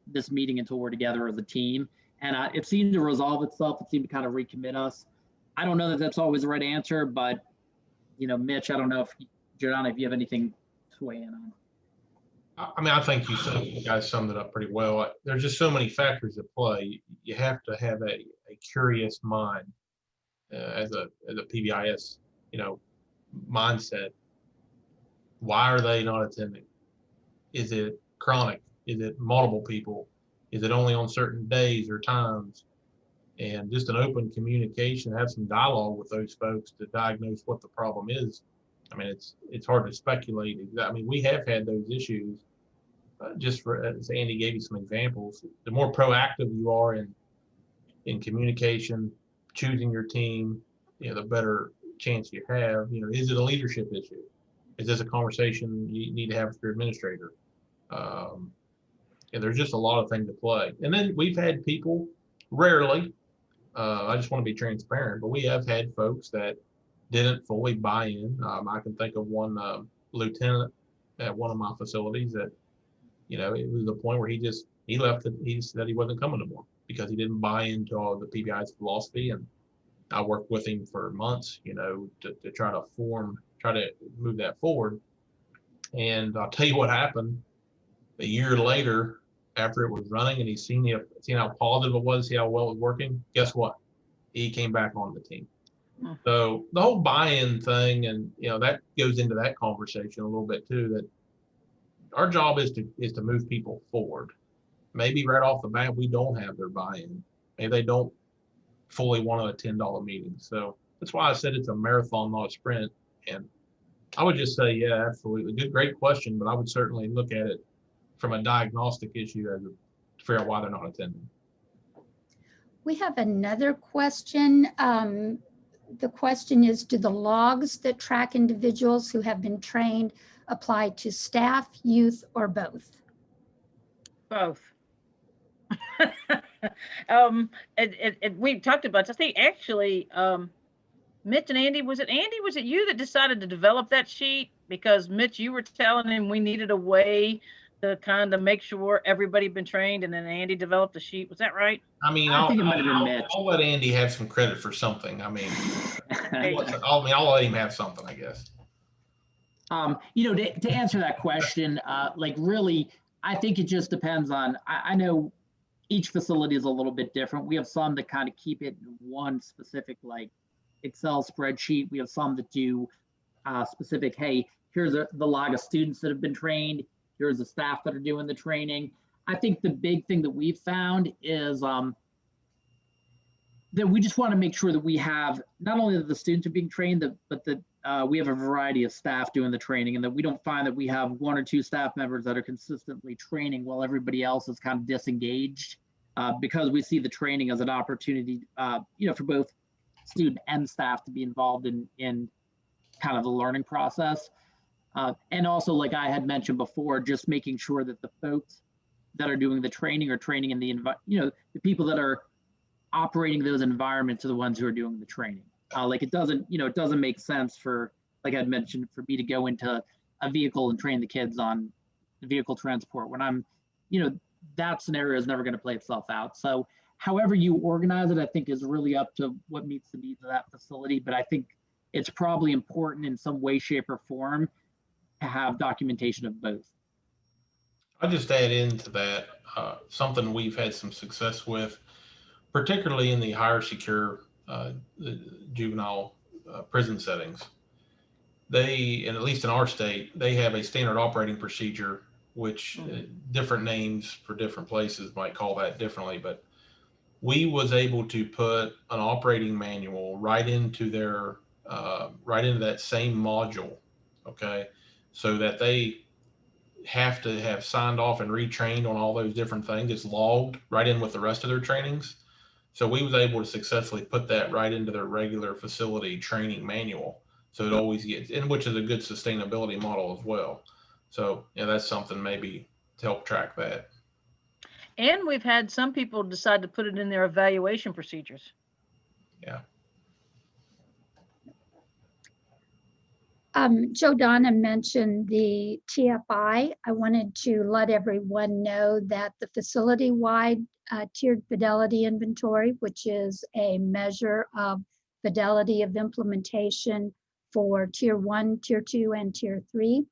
this meeting until we're together as a team. And it seemed to resolve itself. It seemed to kind of recommit us. I don't know that that's always the right answer, but, you know, Mitch, I don't know if Giordano, if you have anything to weigh in on. I mean, I think you guys summed it up pretty well. There's just so many factors at play. You have to have a curious mind as a PBIS, you know, mindset. Why are they not attending? Is it chronic? Is it multiple people? Is it only on certain days or times? And just an open communication, have some dialogue with those folks to diagnose what the problem is. I mean, it's hard to speculate. I mean, we have had those issues. Just for, as Andy gave you some examples, the more proactive you are in communication, choosing your team, you know, the better chance you have. You know, is it a leadership issue? Is this a conversation you need to have with your administrator? And there's just a lot of things to play. And then we've had people, rarely, I just want to be transparent, but we have had folks that didn't fully buy in. I can think of one lieutenant at one of my facilities that, you know, it was the point where he left. He said he wasn't coming anymore because he didn't buy into all the PBI's philosophy. And I worked with him for months, you know, to try to move that forward. And I'll tell you what happened a year later after it was running, and he's seen how positive it was, see how well it was working. Guess what? He came back on the team. So the whole buy-in thing, and you know, that goes into that conversation a little bit too, that our job is to move people forward. Maybe right off the bat we don't have their buy-in. Maybe they don't fully want to attend all the meetings. So that's why I said it's a marathon, not a sprint. And I would just say, yeah, absolutely. Great question, but I would certainly look at it from a diagnostic issue to figure out why they're not attending. We have another question. The question is, do the logs that track individuals who have been trained apply to staff, youth, or both? Both. We talked about this. I think actually, Mitch and Andy, was it you that decided to develop that sheet? Because Mitch, you were telling him we needed a way to kind of make sure everybody been trained, and then Andy developed the sheet. Was that right? I mean, I think it might have been Mitch. I'll let Andy have some credit for something. I mean, I'll let him have something, I guess. You know, to answer that question, like really, I think it just depends on, I know each facility is a little bit different. We have some that kind of keep it in one specific like Excel spreadsheet. We have some that do specific, hey, here's the log of students that have been trained. Here's the staff that are doing the training. I think the big thing that we've found is that we just want to make sure that we have not only that the students are being trained, but that we have a variety of staff doing the training, and that we don't find that we have one or two staff members that are consistently training while everybody else is kind of disengaged, because we see the training as an opportunity, you know, for both student and staff to be involved in kind of the learning process. And also, like I had mentioned before, just making sure that the folks that are doing the training are training in the the people that are operating those environments are the ones who are doing the training. Like it doesn't make sense for, like I mentioned, for me to go into a vehicle and train the kids on the vehicle transport when I'm, that scenario is never going to play itself out. So however you organize it, I think is really up to what meets the needs of that facility. But I think it's probably important in some way, shape, or form to have documentation of both. I'll just add into that something we've had some success with, particularly in the higher secure juvenile prison settings. They, and at least in our state, they have a standard operating procedure, which different names for different places might call that differently, but we was able to put an operating manual right into their right into that same module, okay? So that they have to have signed off and retrained on all those different things. It's logged right in with the rest of their trainings. So we was able to successfully put that right into their regular facility training manual. So it always gets in, which is a good sustainability model as well. So yeah, that's something maybe to help track that. And we've had some people decide to put it in their evaluation procedures. Yeah. Joe Donna mentioned the TFI. I wanted to let everyone know that the facility-wide tiered fidelity inventory, which is a measure of fidelity of implementation for tier 1, tier 2, and tier 3.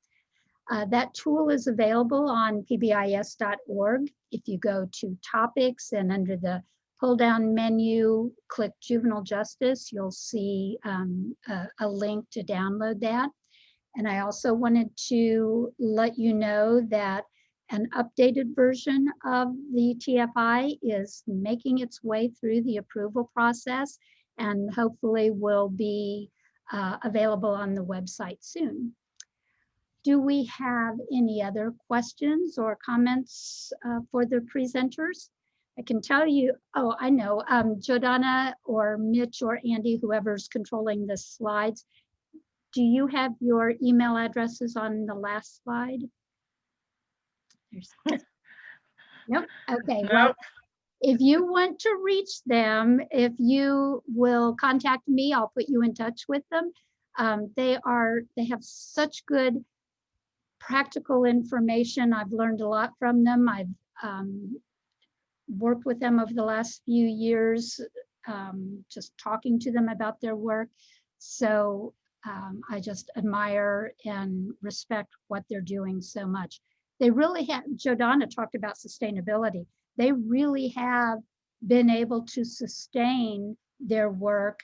That tool is available on pbis.org. If you go to topics and under the pull-down menu, click juvenile justice, you'll see a link to download that. And I also wanted to let you know that an updated version of the TFI is making its way through the approval process and hopefully will be available on the website soon. Do we have any other questions or comments for the presenters? I can tell you, oh, I know, Jordana or Mitch or Andy, whoever's controlling the slides, do you have your email addresses on the last slide? Nope. Okay. Nope. Well, if you want to reach them, if you will contact me, I'll put you in touch with them. They have such good practical information. I've learned a lot from them. I've worked with them over the last few years, just talking to them about their work. So I just admire and respect what they're doing so much. They really have, Jordana talked about sustainability. They really have been able to sustain their work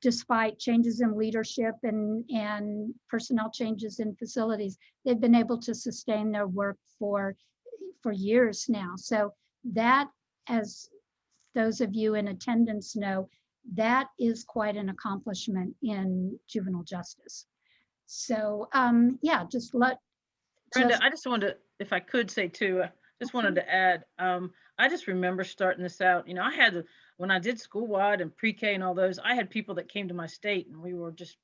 despite changes in leadership and personnel changes in facilities. They've been able to sustain their work for years now. So that, as those of you in attendance know, that is quite an accomplishment in juvenile justice. So yeah, Brenda, I just wanted to, if I could say too, just wanted to add, I just remember starting this out. You know, I had to, when I did school-wide and pre-K and all those, I had people that came to my state and we were just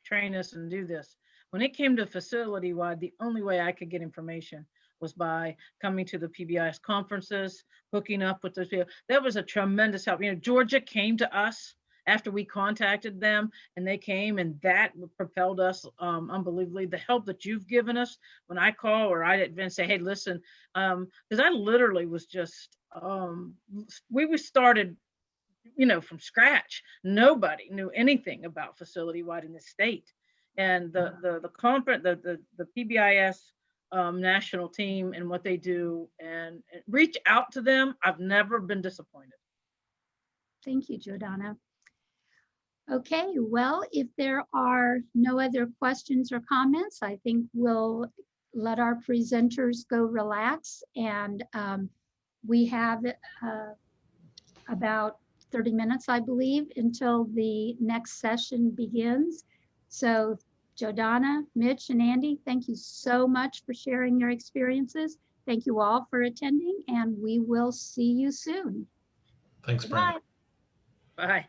train us and do this. When it came to facility-wide, the only way I could get information was by coming to the PBIS conferences, hooking up with those people. That was a tremendous help. You know, Georgia came to us after we contacted them, and they came, and that propelled us unbelievably. The help that you've given us when I call or I advance say, hey, listen, because I literally was just, we started, you know, from scratch. Nobody knew anything about facility-wide in the state, and the conference, the PBIS national team and what they do, and reach out to them. I've never been disappointed. Thank you, Jordana. Okay, well, if there are no other questions or comments, I think we'll let our presenters go relax. And we have about 30 minutes, I believe, until the next session begins. So Jordana, Mitch, and Andy, thank you so much for sharing your experiences. Thank you all for attending, and we will see you soon. Thanks, Brenda. Bye. Bye.